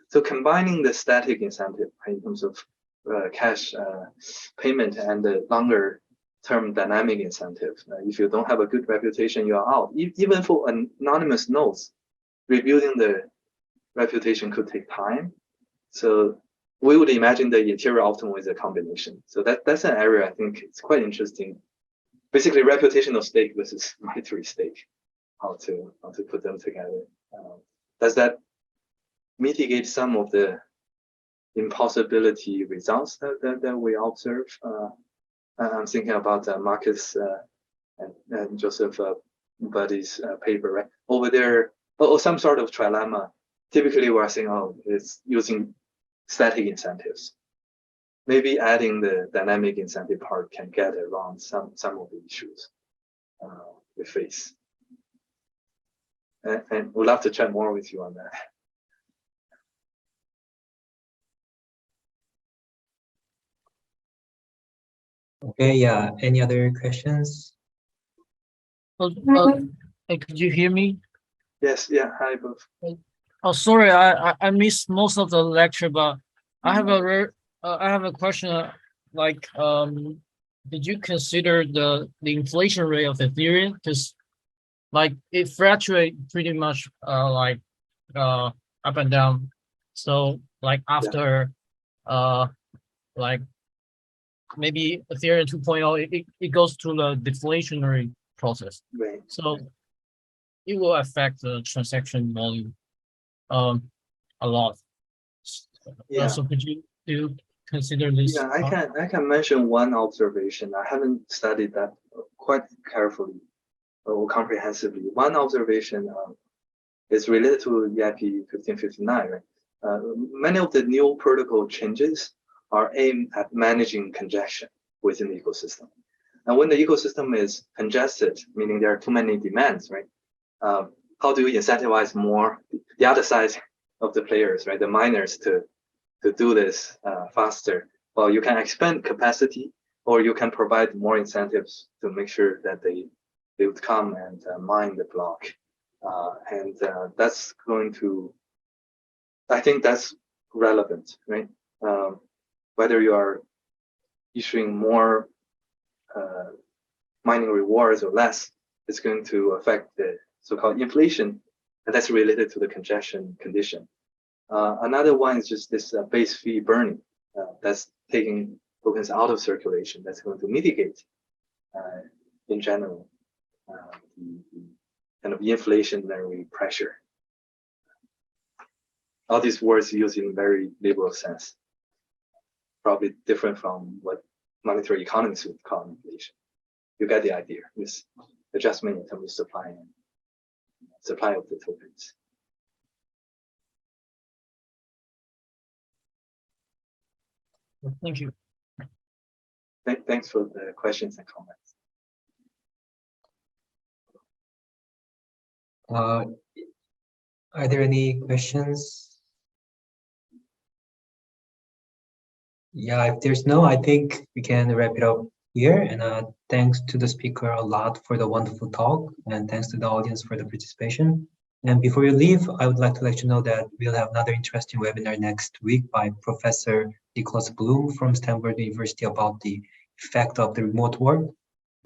So combining the static incentive in terms of cash payment and the longer term dynamic incentive. If you don't have a good reputation, you are out. Even for anonymous nodes, rebuilding the reputation could take time. So we would imagine the interior optimal is a combination. So that's an area I think it's quite interesting. Basically, reputational stake versus monetary stake, how to put them together. Does that mitigate some of the impossibility results that we observe? I'm thinking about Marcus and Joseph Buddy's paper, right? Over there, or some sort of trilemma. Typically, we're saying, oh, it's using static incentives. Maybe adding the dynamic incentive part can get around some of the issues we face. And we'd love to chat more with you on that. Okay, yeah. Any other questions? Hey, could you hear me? Yes, yeah. Hi, both. Oh, sorry, I missed most of the lecture, but I have a question. Like, did you consider the inflation rate of Ethereum? Because like it fluctuates pretty much like up and down. So like after like maybe Ethereum 2.0, it goes through the deflationary process. Right. So it will affect the transaction volume a lot. Yeah. So could you consider this? Yeah, I can mention one observation. I haven't studied that quite carefully or comprehensively. One observation is related to EIP 1559. Right? Many of the new protocol changes are aimed at managing congestion within the ecosystem. And when the ecosystem is congested, meaning there are too many demands, right? How do you incentivize more the other side of the players, right? The miners to do this faster? Well, you can expand capacity, or you can provide more incentives to make sure that they would come and mine the block. And that's going to, I think that's relevant, right? Whether you are issuing more mining rewards or less, it's going to affect the so-called inflation, and that's related to the congestion condition. Another one is just this base fee burning that's taking tokens out of circulation. That's going to mitigate, in general, kind of inflationary pressure. All these words used in very liberal sense, probably different from what monetary economists would call inflation. You get the idea. This adjustment in terms of supply of the tokens. Thank you. Thanks for the questions and comments. Are there any questions? Yeah, if there's no, I think we can wrap it up here. And thanks to the speaker a lot for the wonderful talk, and thanks to the audience for the participation. And before you leave, I would like to let you know that we'll have another interesting webinar next week by Professor Nicholas Bloom from Stanford University about the effect of the remote work.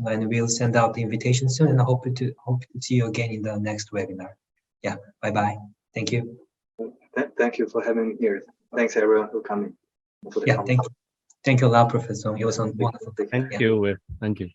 And we'll send out the invitation soon, and I hope to see you again in the next webinar. Yeah, bye-bye. Thank you. Thank you for having me here. Thanks everyone for coming. Yeah, thank you a lot, Professor. It was wonderful. Thank you. Thank you.